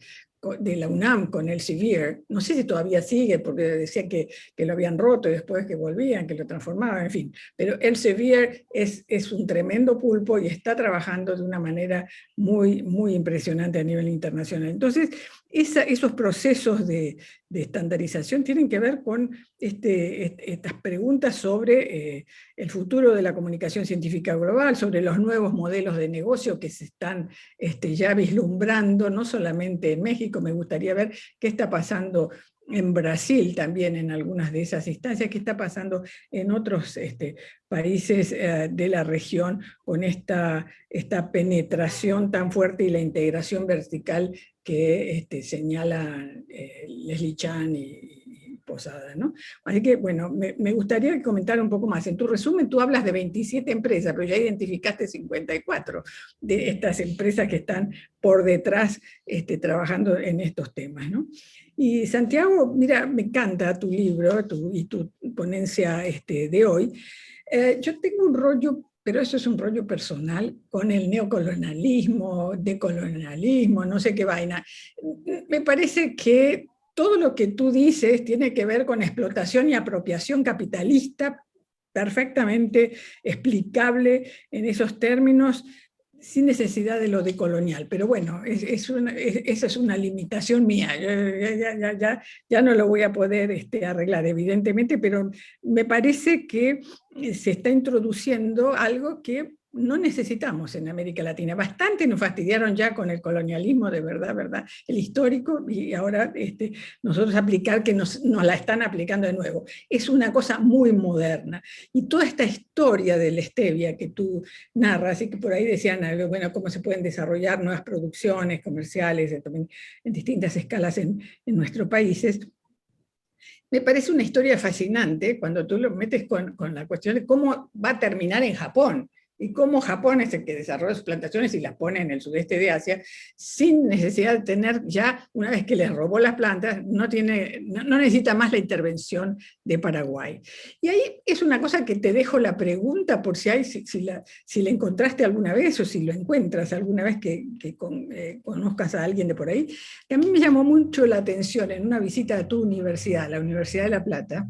de la UNAM con Elsevier, no sé si todavía sigue, porque decían que lo habían roto y después que volvían, que lo transformaban, en fin, pero Elsevier es un tremendo pulpo y está trabajando de una manera muy impresionante a nivel internacional. Entonces, esos procesos de estandarización tienen que ver con estas preguntas sobre el futuro de la comunicación científica global, sobre los nuevos modelos de negocio que se están ya vislumbrando, no solamente en México. Me gustaría ver qué está pasando en Brasil también, en algunas de esas instancias, qué está pasando en otros países de la región con esta penetración tan fuerte y la integración vertical que señala Leslie Chan y Posadas, ¿no? Así que, bueno, me gustaría comentar un poco más. En tu resumen tú hablas de 27 empresas, pero ya identificaste 54 de estas empresas que están por detrás trabajando en estos temas, ¿no? Y Santiago, mira, me encanta tu libro y tu ponencia de hoy. Yo tengo un rollo, pero eso es un rollo personal, con el neocolonialismo, decolonialismo, no sé qué vaina. Me parece que todo lo que tú dices tiene que ver con explotación y apropiación capitalista, perfectamente explicable en esos términos, sin necesidad de lo decolonial. Pero bueno, esa es una limitación mía. Ya no lo voy a poder arreglar, evidentemente, pero me parece que se está introduciendo algo que no necesitamos en América Latina. Bastante nos fastidiaron ya con el colonialismo, de verdad, el histórico, y ahora nosotros aplicar que nos la están aplicando de nuevo. Es una cosa muy moderna. Y toda esta historia de la stevia que tú narras, y que por ahí decían, bueno, cómo se pueden desarrollar nuevas producciones comerciales en distintas escalas en nuestros países, me parece una historia fascinante cuando tú lo metes con la cuestión de cómo va a terminar en Japón, y cómo Japón es el que desarrolla sus plantaciones y las pone en el sudeste de Asia, sin necesidad de tener ya, una vez que les robó las plantas, no necesita más la intervención de Paraguay. Y ahí es una cosa que te dejo la pregunta, por si la encontraste alguna vez, o si lo encuentras alguna vez que conozcas a alguien de por ahí, que a mí me llamó mucho la atención en una visita a tu universidad, la Universidad de La Plata,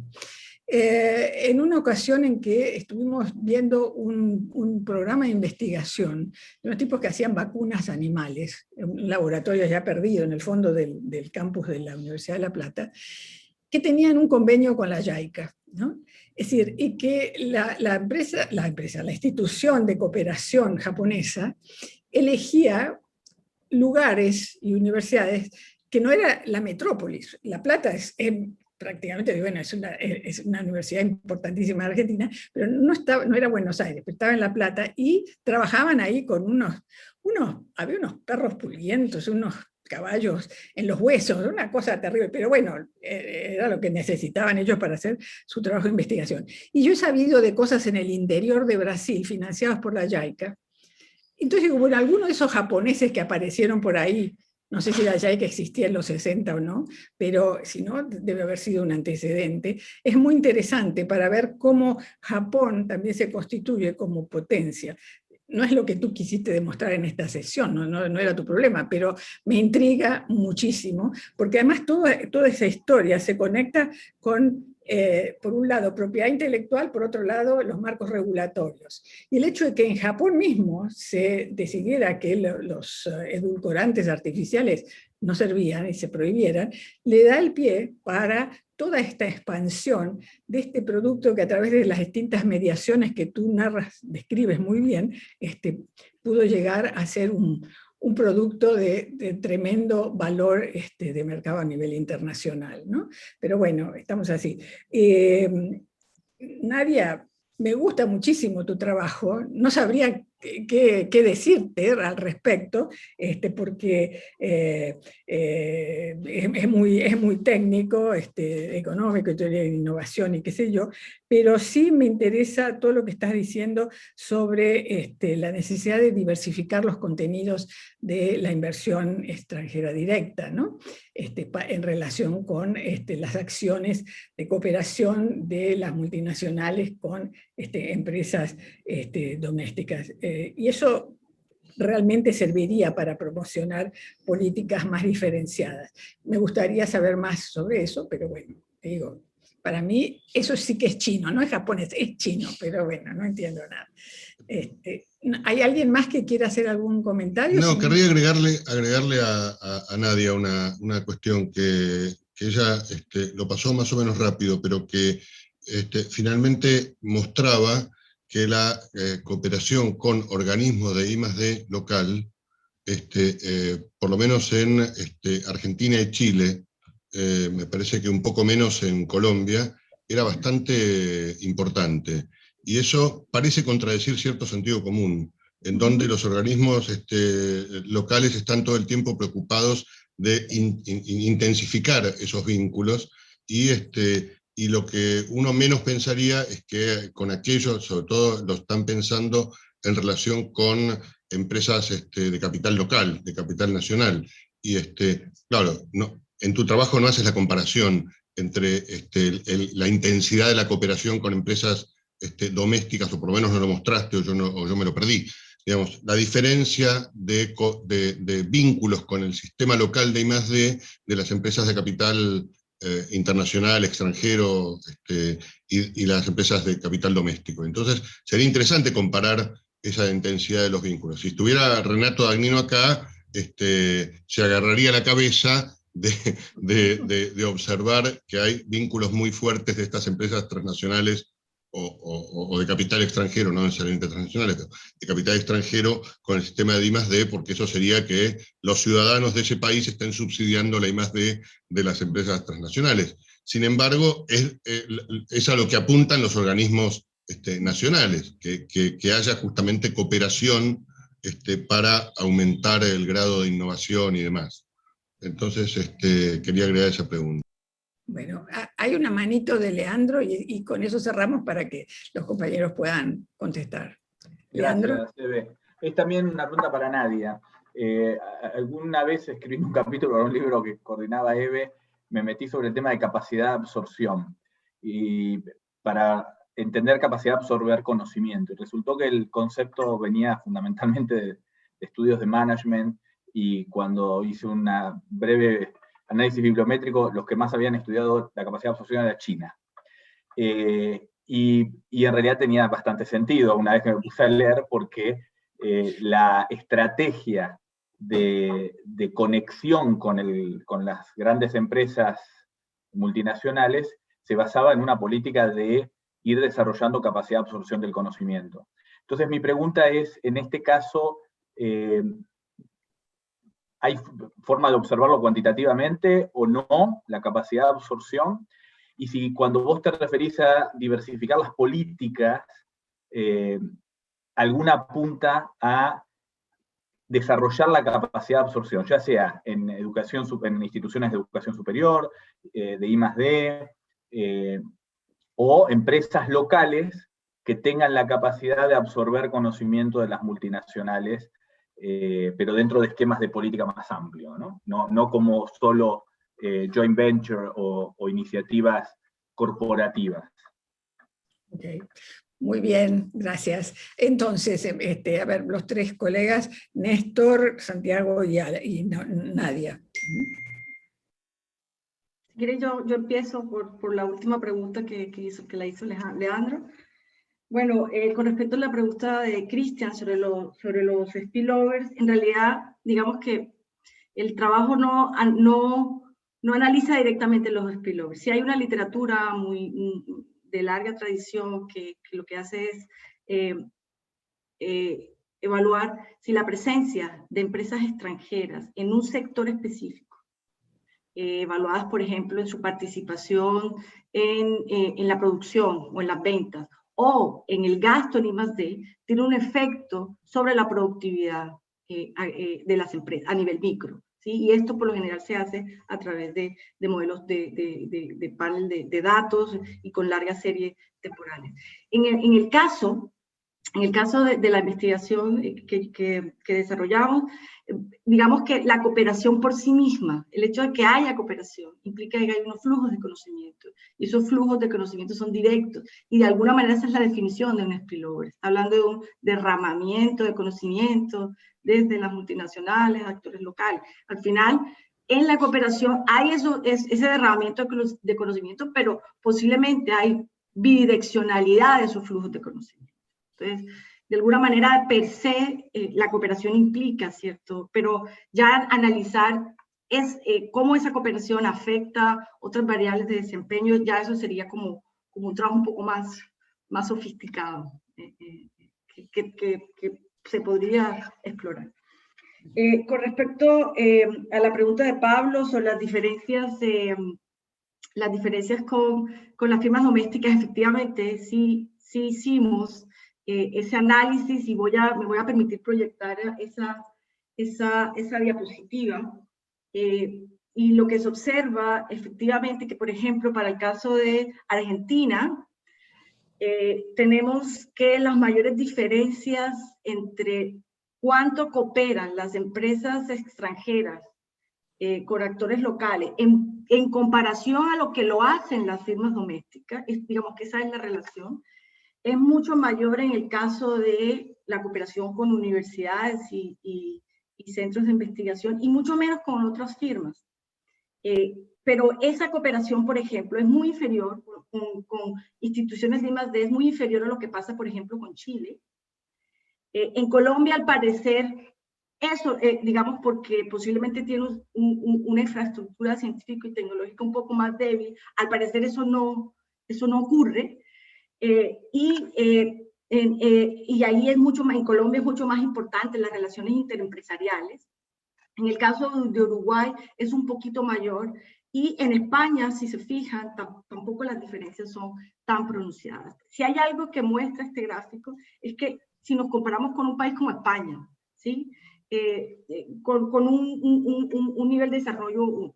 en una ocasión en que estuvimos viendo un programa de investigación de unos tipos que hacían vacunas animales, un laboratorio ya perdido en el fondo del campus de la Universidad de La Plata, que tenían un convenio con la JICA, ¿no? Es decir, y que la institución de cooperación japonesa elegía lugares y universidades que no era la metrópolis. La Plata es prácticamente, bueno, es una universidad importantísima de Argentina, pero no era Buenos Aires, pero estaba en La Plata, y trabajaban ahí con había unos perros pulguientos, unos caballos en los huesos, una cosa terrible, pero bueno, era lo que necesitaban ellos para hacer su trabajo de investigación. Y yo he sabido de cosas en el interior de Brasil, financiadas por la JICA. Entonces, bueno, algunos de esos japoneses que aparecieron por ahí, no sé si la JICA existía en los 60 o no, pero si no, debe haber sido un antecedente. Es muy interesante para ver cómo Japón también se constituye como potencia. No es lo que tú quisiste demostrar en esta sesión, no era tu problema, pero me intriga muchísimo, porque además toda esa historia se conecta con, por un lado, propiedad intelectual, por otro lado, los marcos regulatorios. Y el hecho de que en Japón mismo se decidiera que los edulcorantes artificiales no servían y se prohibieran, le da el pie para toda esta expansión de este producto que a través de las distintas mediaciones que tú narras, describes muy bien, pudo llegar a ser un producto de tremendo valor de mercado a nivel internacional, ¿no? Pero bueno, estamos así. Nadia, me gusta muchísimo tu trabajo, no sabría qué decirte al respecto, porque es muy técnico, económico, teoría de innovación y qué sé yo, pero sí me interesa todo lo que estás diciendo sobre la necesidad de diversificar los contenidos de la inversión extranjera directa, ¿no? En relación con las acciones de cooperación de las multinacionales con empresas domésticas. Y eso realmente serviría para promocionar políticas más diferenciadas. Me gustaría saber más sobre eso, pero bueno, te digo, para mí eso sí que es chino, no es japonés, es chino, pero bueno, no entiendo nada. ¿Hay alguien más que quiera hacer algún comentario? No, querría agregarle a Nadia una cuestión que ella lo pasó más o menos rápido, pero que finalmente mostraba que la cooperación con organismos de I+D local, por lo menos en Argentina y Chile, me parece que un poco menos en Colombia, era bastante importante. Y eso parece contradecir cierto sentido común, en donde los organismos locales están todo el tiempo preocupados de intensificar esos vínculos, y lo que uno menos pensaría es que con aquello, sobre todo lo están pensando en relación con empresas de capital local, de capital nacional. Y claro, en tu trabajo no haces la comparación entre la intensidad de la cooperación con empresas domésticas, o por lo menos no lo mostraste, o yo me lo perdí. Digamos, la diferencia de vínculos con el sistema local de I+D de las empresas de capital internacional, extranjero, y las empresas de capital doméstico. Entonces, sería interesante comparar esa intensidad de los vínculos. Si estuviera Renato Dagnino acá, se agarraría la cabeza de observar que hay vínculos muy fuertes de estas empresas transnacionales o de capital extranjero, no necesariamente transnacionales, pero de capital extranjero con el sistema de I+D, porque eso sería que los ciudadanos de ese país estén subsidiando la I+D de las empresas transnacionales. Sin embargo, es a lo que apuntan los organismos nacionales, que haya justamente cooperación para aumentar el grado de innovación y demás. Entonces, quería agregar esa pregunta. Bueno, hay una manito de Leandro y con eso cerramos para que los compañeros puedan contestar. Leandro. Gracias, Eve. Es también una pregunta para Nadia. Alguna vez escribí un capítulo para un libro que coordinaba Eve, me metí sobre el tema de capacidad de absorción, y para entender capacidad de absorber conocimiento. Y resultó que el concepto venía fundamentalmente de estudios de management, y cuando hice una breve análisis bibliométrico, los que más habían estudiado la capacidad de absorción era China. Y en realidad tenía bastante sentido una vez que me puse a leer, porque la estrategia de conexión con las grandes empresas multinacionales se basaba en una política de ir desarrollando capacidad de absorción del conocimiento. Entonces mi pregunta es, en este caso, ¿hay forma de observarlo cuantitativamente o no, la capacidad de absorción? Y si cuando vos te referís a diversificar las políticas, alguna apunta a desarrollar la capacidad de absorción, ya sea en instituciones de educación superior, de I+D, o empresas locales que tengan la capacidad de absorber conocimiento de las multinacionales, pero dentro de esquemas de política más amplios, ¿no? No como solo joint venture o iniciativas corporativas. Okay. Muy bien, gracias. Entonces, a ver, los tres colegas, Néstor, Santiago y Nadia. Si quieres, yo empiezo por la última pregunta que la hizo Leandro. Bueno, con respecto a la pregunta de Cristian sobre los spillovers, en realidad, digamos que el trabajo no analiza directamente los spillovers. Sí hay una literatura de larga tradición que lo que hace es evaluar si la presencia de empresas extranjeras en un sector específico, evaluadas, por ejemplo, en su participación en la producción o en las ventas, o en el gasto en I+D, tiene un efecto sobre la productividad de las empresas a nivel micro. ¿Sí? Y esto por lo general se hace a través de modelos de panel de datos y con largas series temporales. En el caso de la investigación que desarrollamos, digamos que la cooperación por sí misma, el hecho de que haya cooperación, implica que hay unos flujos de conocimiento, y esos flujos de conocimiento son directos, y de alguna manera esa es la definición de un spillover. Está hablando de un derramamiento de conocimiento desde las multinacionales, actores locales. Al final, en la cooperación hay ese derramamiento de conocimiento, pero posiblemente hay bidireccionalidad de esos flujos de conocimiento. Entonces, de alguna manera, per se, la cooperación implica, ¿cierto? Pero ya analizar cómo esa cooperación afecta otras variables de desempeño, ya eso sería como un trabajo un poco más sofisticado, que se podría explorar. Con respecto a la pregunta de Pablo sobre las diferencias con las firmas domésticas, efectivamente, sí hicimos ese análisis, y me voy a permitir proyectar esa diapositiva. y lo que se observa efectivamente que, por ejemplo, para el caso de Argentina, tenemos que las mayores diferencias entre cuánto cooperan las empresas extranjeras con actores locales en comparación a lo que lo hacen las firmas domésticas, digamos que esa es la relación, es mucho mayor en el caso de la cooperación con universidades y centros de investigación, y mucho menos con otras firmas. Pero esa cooperación, por ejemplo, es muy inferior con instituciones de I+D, es muy inferior a lo que pasa, por ejemplo, con Chile. En Colombia, al parecer, eso, digamos, porque posiblemente tiene una infraestructura científica y tecnológica un poco más débil, al parecer eso no ocurre. Y ahí es mucho más, en Colombia es mucho más importante las relaciones interempresariales. En el caso de Uruguay es un poquito mayor, y en España, si se fijan, tampoco las diferencias son tan pronunciadas. Si hay algo que muestra este gráfico, es que si nos comparamos con un país como España, ¿sí? Con un nivel de desarrollo un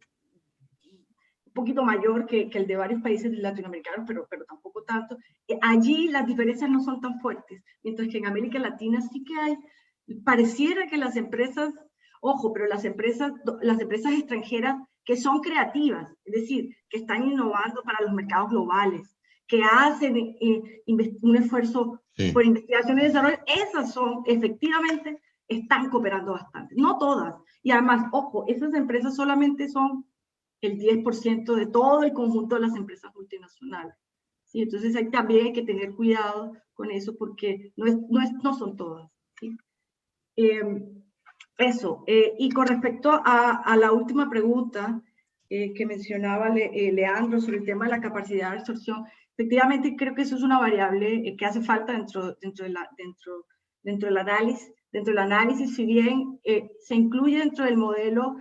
poquito mayor que el de varios países latinoamericanos, pero tampoco tanto, allí las diferencias no son tan fuertes, mientras que en América Latina sí que hay, pareciera que las empresas, ojo, pero las empresas extranjeras que son creativas, es decir, que están innovando para los mercados globales, que hacen un esfuerzo por investigación y desarrollo, esas son, efectivamente, están cooperando bastante. No todas. Y además, ojo, esas empresas solamente son el 10% de todo el conjunto de las empresas multinacionales. ¿Sí? Entonces también hay que tener cuidado con eso porque no son todas. ¿Sí? Eso. Y con respecto a la última pregunta que mencionaba Leandro sobre el tema de la capacidad de absorción, efectivamente creo que eso es una variable que hace falta dentro del análisis, si bien se incluye dentro del modelo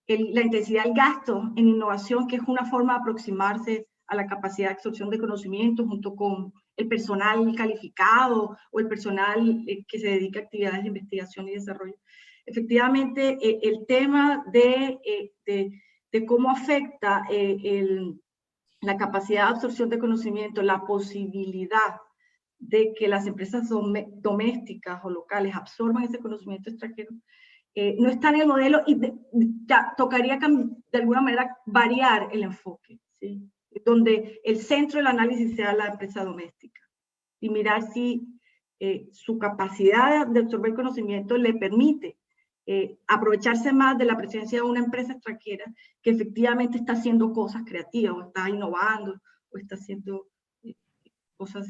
la intensidad del gasto en innovación, que es una forma de aproximarse a la capacidad de absorción de conocimiento junto con el personal calificado o el personal que se dedica a actividades de investigación y desarrollo. Efectivamente, el tema de cómo afecta la capacidad de absorción de conocimiento, la posibilidad de que las empresas domésticas o locales absorban ese conocimiento extranjero, no está en el modelo y ya tocaría de alguna manera variar el enfoque, ¿sí? Donde el centro del análisis sea la empresa doméstica y mirar si su capacidad de absorber conocimiento le permite aprovecharse más de la presencia de una empresa extranjera que efectivamente está haciendo cosas creativas o está innovando o está haciendo cosas,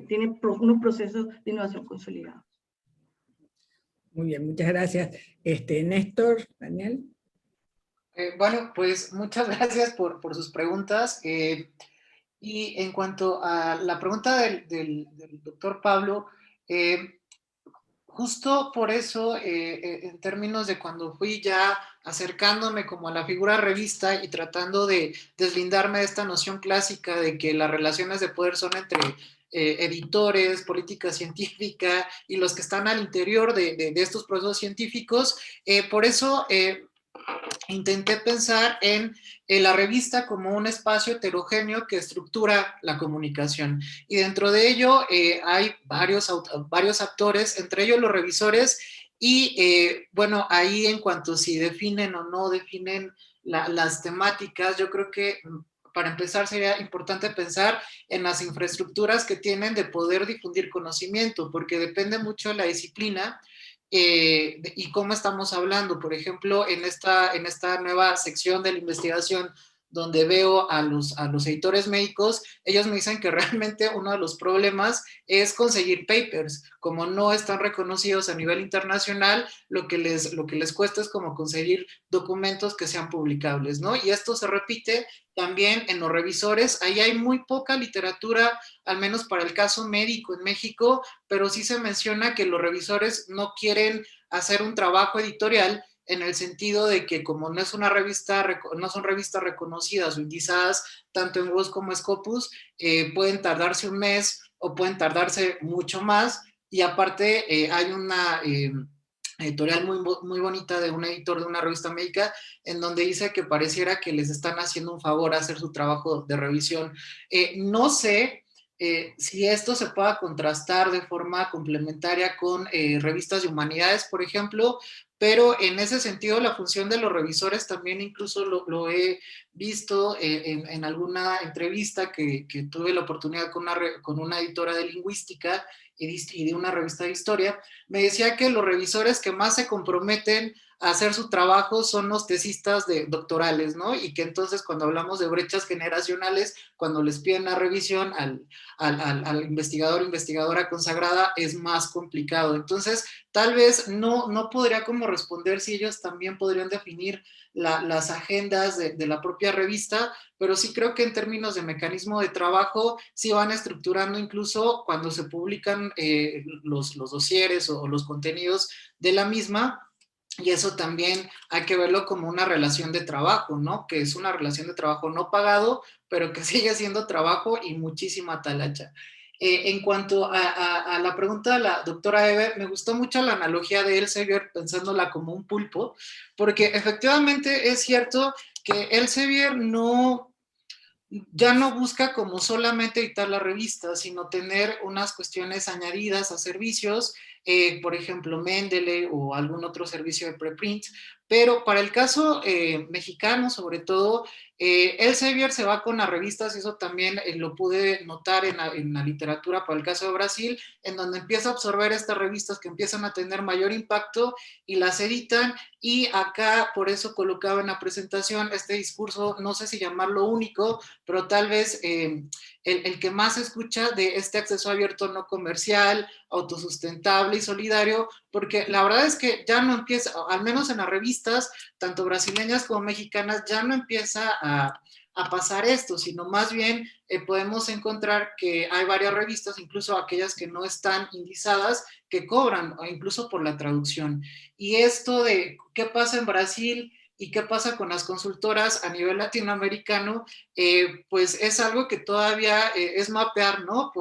tiene unos procesos de innovación consolidados. Muy bien, muchas gracias. Néstor, Daniel. Bueno, pues muchas gracias por sus preguntas. Y en cuanto a la pregunta del doctor Pablo, justo por eso, en términos de cuando fui ya acercándome como a la figura revista y tratando de deslindarme de esta noción clásica de que las relaciones de poder son entre editores, política científica y los que están al interior de estos procesos científicos, por eso intenté pensar en la revista como un espacio heterogéneo que estructura la comunicación. Y dentro de ello hay varios actores, entre ellos los revisores, y bueno, ahí en cuanto si definen o no definen las temáticas, yo creo que para empezar sería importante pensar en las infraestructuras que tienen de poder difundir conocimiento, porque depende mucho de la disciplina y cómo estamos hablando. Por ejemplo, en esta nueva sección de la investigación donde veo a los editores médicos, ellos me dicen que realmente uno de los problemas es conseguir papers. Como no están reconocidos a nivel internacional, lo que les cuesta es como conseguir documentos que sean publicables, ¿no? Y esto se repite también en los revisores. Ahí hay muy poca literatura, al menos para el caso médico en México, pero sí se menciona que los revisores no quieren hacer un trabajo editorial en el sentido de que como no son revistas reconocidas o indizadas tanto en WOS como Scopus, pueden tardarse un mes o pueden tardarse mucho más, y aparte hay editorial muy bonita de un editor de una revista médica, en donde dice que pareciera que les están haciendo un favor a hacer su trabajo de revisión. No sé si esto se pueda contrastar de forma complementaria con revistas de humanidades, por ejemplo, pero en ese sentido la función de los revisores también incluso lo he visto en alguna entrevista que tuve la oportunidad con una editora de lingüística y de una revista de historia. Me decía que los revisores que más se comprometen a hacer su trabajo son los tesistas doctorales, ¿no? Y que entonces cuando hablamos de brechas generacionales, cuando les piden la revisión al investigador o investigadora consagrada, es más complicado. Entonces, tal vez no podría como responder si ellos también podrían definir las agendas de la propia revista, pero sí creo que en términos de mecanismo de trabajo, sí van estructurando incluso cuando se publican los dosieres o los contenidos de la misma, y eso también hay que verlo como una relación de trabajo, ¿no? Que es una relación de trabajo no pagado, pero que sigue siendo trabajo y muchísima talacha. En cuanto a la pregunta de la doctora Eve, me gustó mucho la analogía de Elsevier pensándola como un pulpo, porque efectivamente es cierto que Elsevier ya no busca como solamente editar la revista, sino tener unas cuestiones añadidas a servicios, por ejemplo, Mendeley o algún otro servicio de preprint, pero para el caso mexicano, sobre todo, Elsevier se va con las revistas, y eso también lo pude notar en la literatura para el caso de Brasil, en donde empieza a absorber estas revistas que empiezan a tener mayor impacto y las editan, y acá por eso colocaba en la presentación este discurso, no sé si llamarlo único, pero tal vez el que más se escucha de este acceso abierto no comercial, autosustentable y solidario, porque la verdad es que ya no empieza, al menos en las revistas, tanto brasileñas como mexicanas, ya no empieza a pasar esto, sino más bien podemos encontrar que hay varias revistas, incluso aquellas que no están indizadas, que cobran, o incluso por la traducción. Y esto de qué pasa en Brasil y qué pasa con las consultoras a nivel latinoamericano, pues es algo que todavía es mapear, ¿no?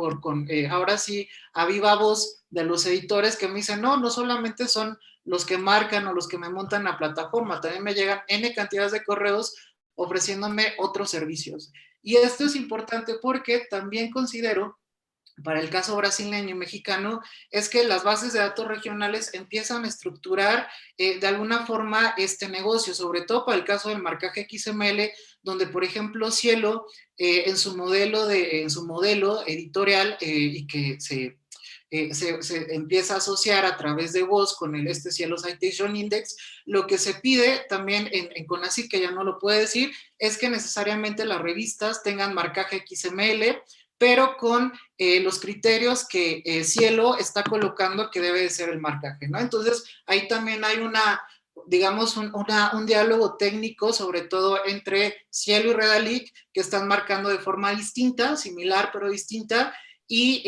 Ahora sí, a viva voz de los editores que me dicen, no solamente son los que marcan o los que me montan la plataforma, también me llegan N cantidades de correos ofreciéndome otros servicios. Y esto es importante porque también considero, para el caso brasileño y mexicano, es que las bases de datos regionales empiezan a estructurar de alguna forma este negocio, sobre todo para el caso del marcaje XML, donde por ejemplo Cielo en su modelo editorial y que se empieza a asociar a través de voz con este Cielo Citation Index, lo que se pide también en CONACYT, que ya no lo puede decir, es que necesariamente las revistas tengan marcaje XML, pero con los criterios que Cielo está colocando que debe de ser el marcaje, ¿no? Entonces, ahí también hay digamos, un diálogo técnico, sobre todo entre Cielo y Redalyc, que están marcando de forma distinta, similar pero distinta, y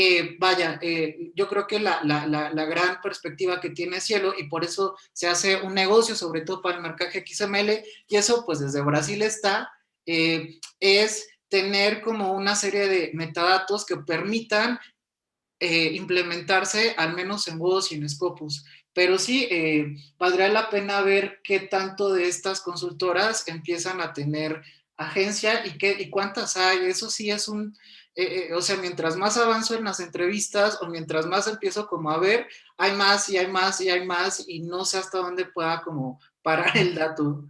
yo creo que la gran perspectiva que tiene Cielo, y por eso se hace un negocio, sobre todo para el marcaje XML, y eso pues desde Brasil está, es tener como una serie de metadatos que permitan implementarse al menos en WOS y en Scopus. Pero sí, valdría la pena ver qué tanto de estas consultoras empiezan a tener agencia y cuántas hay. Eso sí es o sea, mientras más avanzo en las entrevistas o mientras más empiezo como a ver, hay más y hay más y hay más y no sé hasta dónde pueda como parar el dato.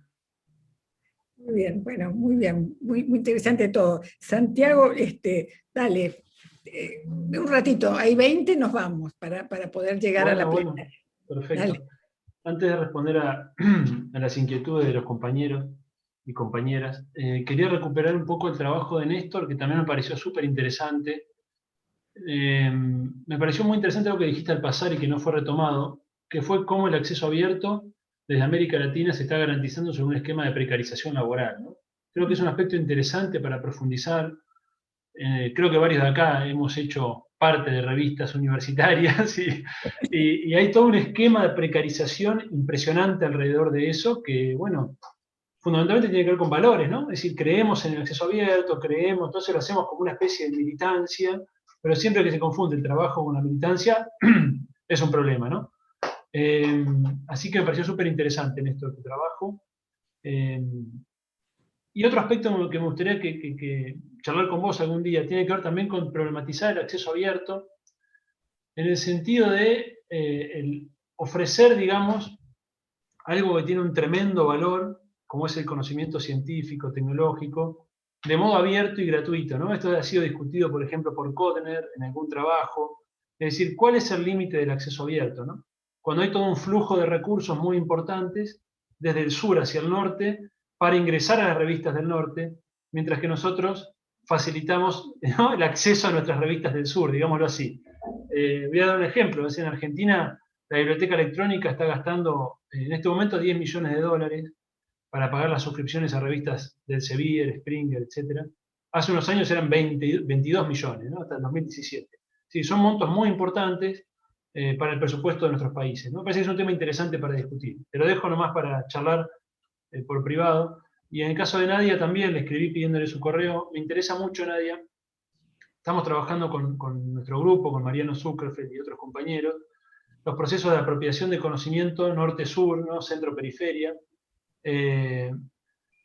Muy bien, bueno, muy bien, muy interesante todo. Santiago, dale, un ratito, hay 20, nos vamos para poder llegar a la plenaria. Perfecto. Dale. Antes de responder a las inquietudes de los compañeros y compañeras, quería recuperar un poco el trabajo de Néstor, que también me pareció súper interesante. Me pareció muy interesante lo que dijiste al pasar y que no fue retomado, que fue cómo el acceso abierto desde América Latina se está garantizando sobre un esquema de precarización laboral, ¿no? Creo que es un aspecto interesante para profundizar. Creo que varios de acá hemos hecho parte de revistas universitarias y hay todo un esquema de precarización impresionante alrededor de eso que, bueno, fundamentalmente tiene que ver con valores, ¿no? Es decir, creemos en el acceso abierto, entonces lo hacemos como una especie de militancia, pero siempre que se confunde el trabajo con la militancia es un problema, ¿no? Así que me pareció súper interesante en esto de tu trabajo. Y otro aspecto que me gustaría que charlar con vos algún día tiene que ver también con problematizar el acceso abierto, en el sentido de el ofrecer, digamos, algo que tiene un tremendo valor, como es el conocimiento científico, tecnológico, de modo abierto y gratuito, ¿no? Esto ha sido discutido, por ejemplo, por Kodner en algún trabajo. Es decir, ¿cuál es el límite del acceso abierto, ¿no? Cuando hay todo un flujo de recursos muy importantes, desde el sur hacia el norte, para ingresar a las revistas del norte, mientras que nosotros facilitamos, ¿no?, el acceso a nuestras revistas del sur, digámoslo así. Voy a dar un ejemplo. En Argentina, la biblioteca electrónica está gastando en este momento $10 millones para pagar las suscripciones a revistas del Elsevier, Springer, etc. Hace unos años eran 22 millones, ¿no?, hasta el 2017. Sí, son montos muy importantes para el presupuesto de nuestros países, ¿no? Me parece que es un tema interesante para discutir. Te lo dejo nomás para charlar por privado. Y en el caso de Nadia también le escribí pidiéndole su correo. Me interesa mucho, Nadia. Estamos trabajando con nuestro grupo, con Mariano Zuckerfeld y otros compañeros, los procesos de apropiación de conocimiento norte-sur, ¿no?, centro-periferia,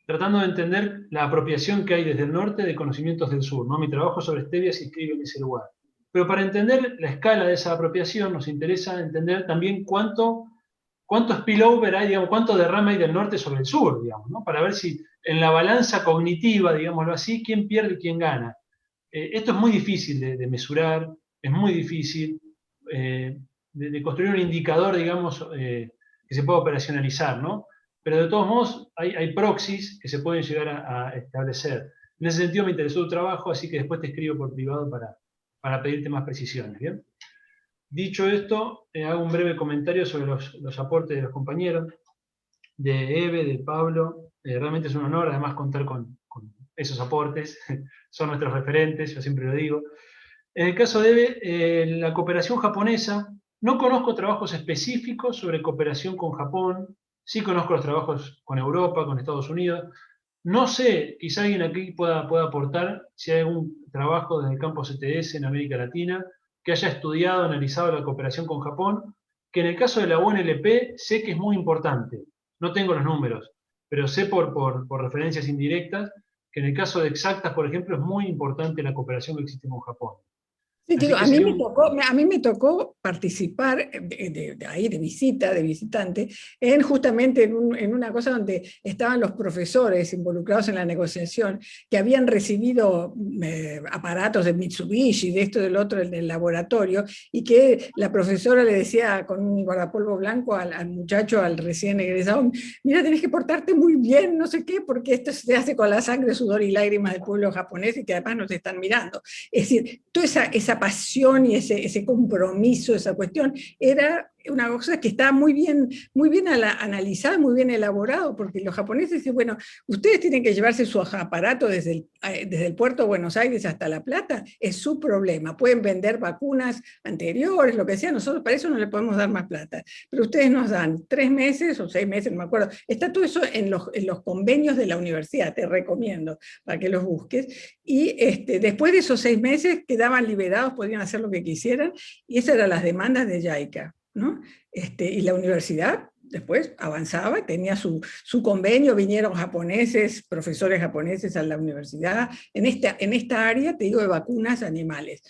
tratando de entender la apropiación que hay desde el norte de conocimientos del sur, ¿no? Mi trabajo sobre stevia se inscribe en ese lugar. Pero para entender la escala de esa apropiación nos interesa entender también cuánto spillover hay, digamos, cuánto derrama hay del norte sobre el sur, digamos, ¿no? Para ver si en la balanza cognitiva, digámoslo así, quién pierde y quién gana. Esto es muy difícil de mesurar, es muy difícil de construir un indicador, digamos, que se pueda operacionalizar, ¿no? Pero de todos modos hay proxies que se pueden llegar a establecer. En ese sentido me interesó tu trabajo, así que después te escribo por privado para pedirte más precisiones, ¿bien? Dicho esto, hago un breve comentario sobre los aportes de los compañeros, de Eve, de Pablo. Realmente es un honor, además, contar con esos aportes. Son nuestros referentes, yo siempre lo digo. En el caso de Eve, la cooperación japonesa, no conozco trabajos específicos sobre cooperación con Japón, sí conozco los trabajos con Europa, con Estados Unidos. No sé, quizá alguien aquí pueda aportar si hay algún trabajo desde el campo CTS en América Latina que haya estudiado, analizado la cooperación con Japón, que en el caso de la UNLP sé que es muy importante. No tengo los números, pero sé por referencias indirectas que en el caso de Exactas, por ejemplo, es muy importante la cooperación que existe con Japón. Sí, digo, a mí me tocó participar ahí de visitante, justamente en una cosa donde estaban los profesores involucrados en la negociación, que habían recibido aparatos de Mitsubishi, de esto y del otro, en el laboratorio, y que la profesora le decía con un guardapolvo blanco al muchacho, al recién egresado: mira, tenés que portarte muy bien, no sé qué, porque esto se hace con la sangre, sudor y lágrimas del pueblo japonés y que además nos están mirando. Es decir, toda esa pasión y ese compromiso, esa cuestión, era una cosa que estaba muy bien analizada, muy bien elaborado, porque los japoneses dicen: bueno, ustedes tienen que llevarse su aparato desde el puerto de Buenos Aires hasta La Plata, es su problema, pueden vender vacunas anteriores, lo que sea, nosotros para eso no le podemos dar más plata, pero ustedes nos dan 3 meses o 6 meses, no me acuerdo, está todo eso en los convenios de la universidad, te recomiendo para que los busques, y después de esos 6 meses quedaban liberados, podían hacer lo que quisieran, y esas eran las demandas de JICA, ¿no? Y la universidad después avanzaba, tenía su convenio, vinieron profesores japoneses a la universidad, en esta área, te digo, de vacunas animales.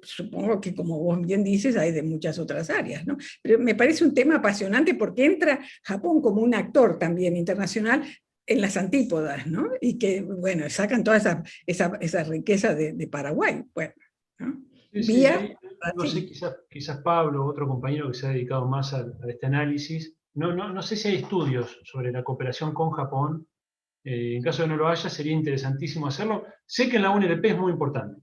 Supongo que, como vos bien dices, hay de muchas otras áreas, ¿no? Pero me parece un tema apasionante porque entra Japón como un actor también internacional en las antípodas, ¿no? Y que, bueno, sacan toda esa riqueza de Paraguay, bueno, ¿no? Sí, no sé, quizás Pablo, otro compañero que se ha dedicado más a este análisis, no sé si hay estudios sobre la cooperación con Japón. En caso de no lo haya, sería interesantísimo hacerlo. Sé que en la UNLP es muy importante,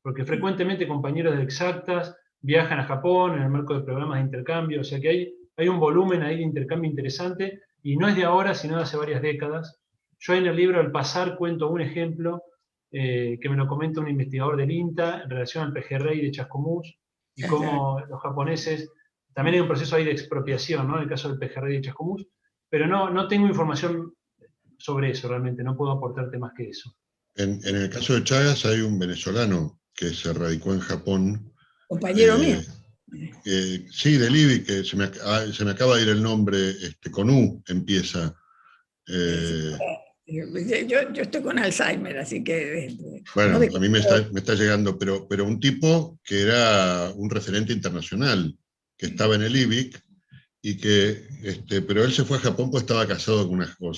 porque frecuentemente compañeros de Exactas viajan a Japón en el marco de programas de intercambio, o sea que hay un volumen ahí de intercambio interesante, y no es de ahora, sino de hace varias décadas. Yo en el libro Al Pasar cuento un ejemplo que me lo comenta un investigador del INTA en relación al pejerrey de Chascomús, y cómo los japoneses, también hay un proceso ahí de expropiación, ¿no?, en el caso del pejerrey de Chascomús, pero no tengo información sobre eso, realmente, no puedo aportarte más que eso. En el caso de Chagas hay un venezolano que se radicó en Japón. Compañero mío. Sí, del IBIC, que se me acaba de ir el nombre, con U empieza. Yo estoy con Alzheimer, así que... Bueno, no a mí me está llegando, pero un tipo que era un referente internacional, que estaba en el IBIC, y que, pero él se fue a Japón porque estaba casado con una, o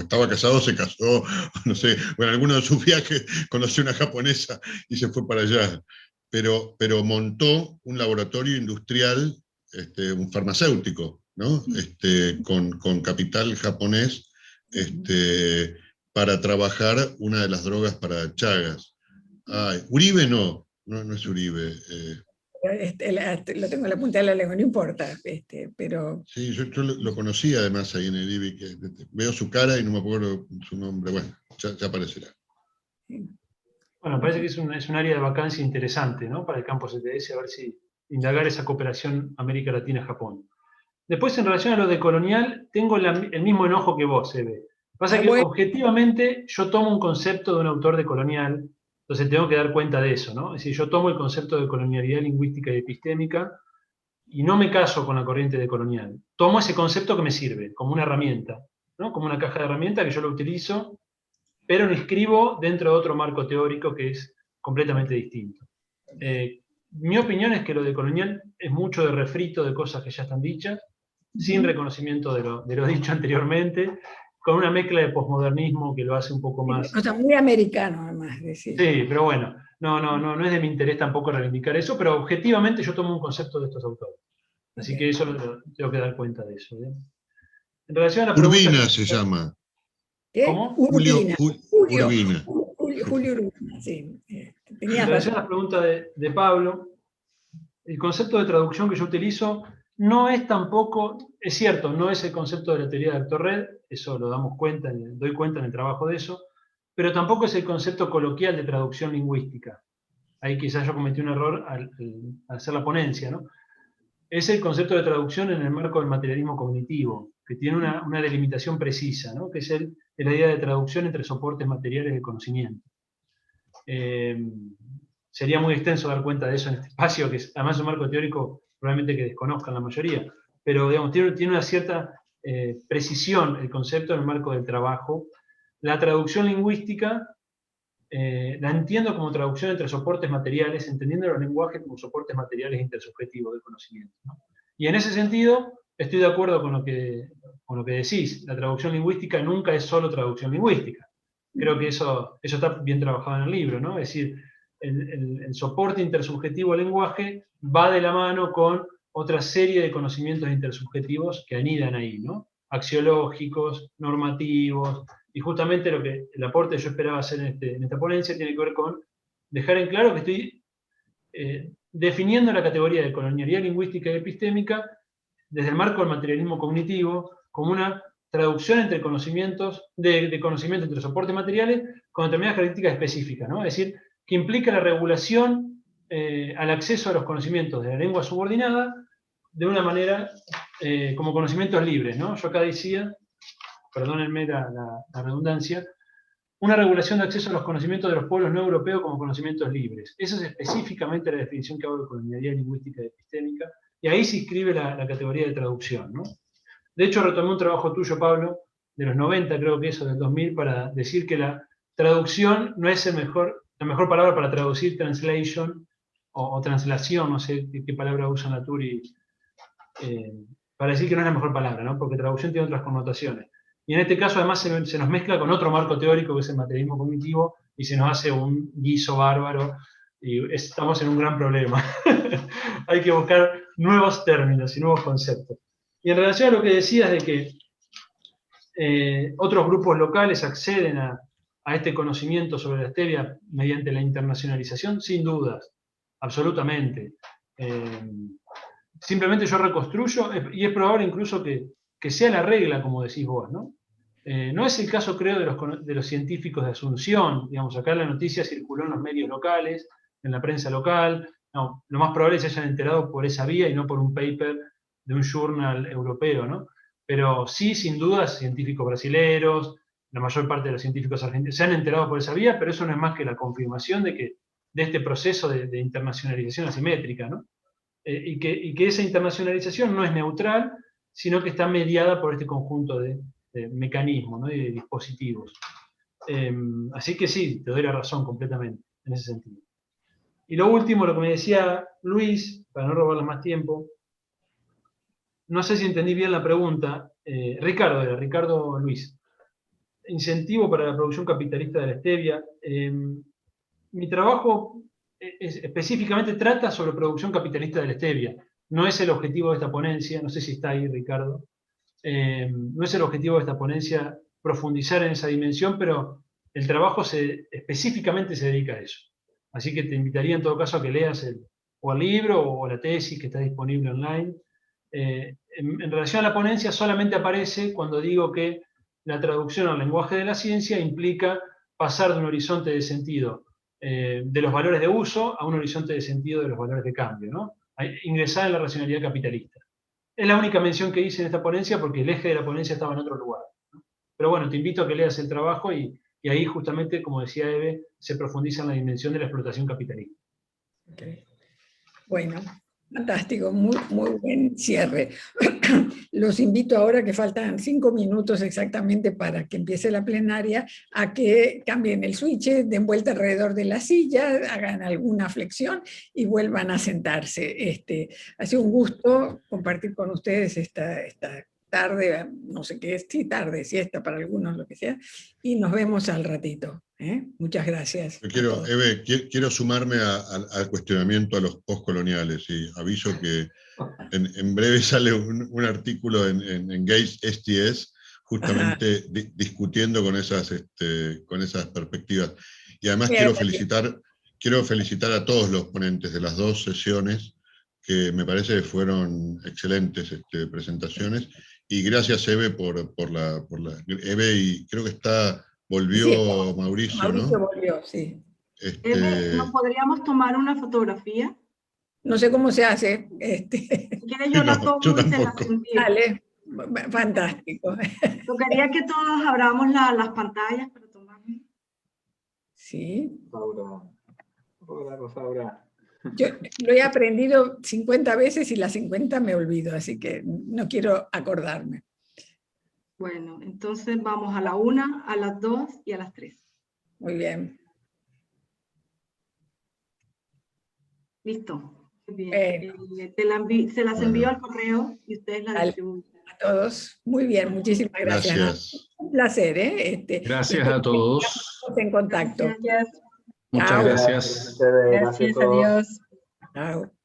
estaba casado, se casó, no sé, bueno, alguno de sus viajes conoció una japonesa y se fue para allá, pero montó un laboratorio industrial, un farmacéutico, ¿no? Con capital japonés, para trabajar una de las drogas para Chagas. Ay, Uribe no es Uribe. Lo tengo en la punta de la lengua, no importa, pero... Sí, yo lo conocí además ahí en el IBI, que veo su cara y no me acuerdo su nombre, bueno, ya aparecerá. Bueno, parece que es un área de vacancia interesante, ¿no? Para el campo CTS, a ver si indagar esa cooperación América Latina-Japón. Después, en relación a lo de colonial, tengo el mismo enojo que vos, Eve. Pasa que objetivamente yo tomo un concepto de un autor de colonial, entonces tengo que dar cuenta de eso, ¿no? Es decir, yo tomo el concepto de colonialidad lingüística y epistémica y no me caso con la corriente de colonial. Tomo ese concepto que me sirve, como una herramienta, ¿no? Como una caja de herramientas que yo lo utilizo, pero lo inscribo dentro de otro marco teórico que es completamente distinto. Mi opinión es que lo de colonial es mucho de refrito de cosas que ya están dichas, sin reconocimiento de lo dicho anteriormente, con una mezcla de posmodernismo que lo hace un poco más... O sea, muy americano, además. Decir. Sí, pero bueno, no es de mi interés tampoco reivindicar eso, pero objetivamente yo tomo un concepto de estos autores. Así que eso tengo que dar cuenta de eso. ¿Bien? En relación a la Urbina pregunta, se llama. ¿Qué? ¿Cómo? Julio Urbina. Julio Urbina, sí. En relación a la pregunta de Pablo, el concepto de traducción que yo utilizo no es tampoco, es cierto, no es el concepto de la teoría de Actor-Red, eso lo damos cuenta, doy cuenta en el trabajo de eso, pero tampoco es el concepto coloquial de traducción lingüística. Ahí quizás yo cometí un error al hacer la ponencia, ¿no? Es el concepto de traducción en el marco del materialismo cognitivo, que tiene una delimitación precisa, ¿no? Que es la idea de traducción entre soportes materiales de conocimiento. Sería muy extenso dar cuenta de eso en este espacio, que además es un marco teórico probablemente que desconozcan la mayoría, pero digamos, tiene una cierta precisión el concepto en el marco del trabajo. La traducción lingüística la entiendo como traducción entre soportes materiales, entendiendo los lenguajes como soportes materiales intersubjetivos del conocimiento, ¿no? Y en ese sentido, estoy de acuerdo con lo que decís. La traducción lingüística nunca es solo traducción lingüística. Creo que eso está bien trabajado en el libro, ¿no? Es decir, el soporte intersubjetivo al lenguaje va de la mano con otra serie de conocimientos intersubjetivos que anidan ahí, ¿no? Axiológicos, normativos, y justamente el aporte que yo esperaba hacer en esta ponencia tiene que ver con dejar en claro que estoy definiendo la categoría de colonialidad lingüística y epistémica desde el marco del materialismo cognitivo como una traducción entre conocimientos, de conocimiento entre soportes materiales con determinadas características específicas, ¿no? Es decir, que implica la regulación al acceso a los conocimientos de la lengua subordinada de una manera como conocimientos libres, ¿no? Yo acá decía, perdónenme la redundancia, una regulación de acceso a los conocimientos de los pueblos no europeos como conocimientos libres. Esa es específicamente la definición que hago de colonialidad lingüística y epistémica, y ahí se inscribe la categoría de traducción, ¿no? De hecho, retomé un trabajo tuyo, Pablo, de los 90, creo que eso, del 2000, para decir que la traducción no es la mejor palabra para traducir translation o translación, no sé qué palabra usa Naturi, para decir que no es la mejor palabra, ¿no? Porque traducción tiene otras connotaciones. Y en este caso, además, se nos mezcla con otro marco teórico, que es el materialismo cognitivo, y se nos hace un guiso bárbaro, y estamos en un gran problema. Hay que buscar nuevos términos y nuevos conceptos. Y en relación a lo que decías de que otros grupos locales acceden a este conocimiento sobre la stevia mediante la internacionalización, sin dudas, absolutamente. Simplemente yo reconstruyo, y es probable incluso que sea la regla, como decís vos, ¿no? No es el caso, creo, de los científicos de Asunción. Digamos, acá la noticia circuló en los medios locales, en la prensa local. No, lo más probable es que se hayan enterado por esa vía y no por un paper de un journal europeo, ¿no? Pero sí, sin duda, científicos brasileños, la mayor parte de los científicos argentinos se han enterado por esa vía, pero eso no es más que la confirmación de este proceso de internacionalización asimétrica, ¿no? y que esa internacionalización no es neutral, sino que está mediada por este conjunto de mecanismos, ¿no? Y de dispositivos. Así que sí, te doy la razón completamente en ese sentido. Y lo último, lo que me decía Luis, para no robarle más tiempo, no sé si entendí bien la pregunta, Ricardo Luis. Incentivo para la producción capitalista de la stevia. Mi trabajo específicamente trata sobre producción capitalista de la stevia. No es el objetivo de esta ponencia, no sé si está ahí Ricardo, no es el objetivo de esta ponencia profundizar en esa dimensión, pero el trabajo específicamente se dedica a eso. Así que te invitaría en todo caso a que leas el libro o la tesis que está disponible online. En relación a la ponencia solamente aparece cuando digo que la traducción al lenguaje de la ciencia implica pasar de un horizonte de sentido de los valores de uso a un horizonte de sentido de los valores de cambio, ¿no? Ingresar en la racionalidad capitalista. Es la única mención que hice en esta ponencia porque el eje de la ponencia estaba en otro lugar, ¿no? Pero bueno, te invito a que leas el trabajo y ahí justamente, como decía Eve, se profundiza en la dimensión de la explotación capitalista. Okay. Bueno, fantástico, muy buen cierre. Los invito ahora, que faltan 5 minutos exactamente para que empiece la plenaria, a que cambien el switch, den vuelta alrededor de la silla, hagan alguna flexión y vuelvan a sentarse. Ha sido un gusto compartir con ustedes esta tarde, no sé qué es, sí, tarde, siesta para algunos, lo que sea, y nos vemos al ratito. Muchas gracias. Eve, quiero sumarme al cuestionamiento a los postcoloniales, y aviso que en breve sale un artículo en Engage STS justamente discutiendo con esas perspectivas. Y además quiero felicitar a todos los ponentes de las 2 sesiones, que me parece que fueron excelentes presentaciones, y gracias Eve por la Eve, y creo que volvió Mauricio, ¿no? Mauricio volvió, sí. Eve, ¿nos podríamos tomar una fotografía? No sé cómo se hace. Si quiere yo la tomo y se la envío. Dale, fantástico. Tocaría que todos abramos las pantallas para tomar. Sí. Rosaura. Yo lo he aprendido 50 veces y las 50 me olvido, así que no quiero acordarme. Bueno, entonces vamos a la 1, a las 2 y a las 3. Muy bien. Listo. Muy bien. Se las envío al correo y ustedes las distribuyen. A todos. Muy bien, muchísimas gracias. Gracias. Un placer. Gracias a todos. Estamos en contacto. Gracias. Muchas Chao. gracias. Gracias, adiós. Chao.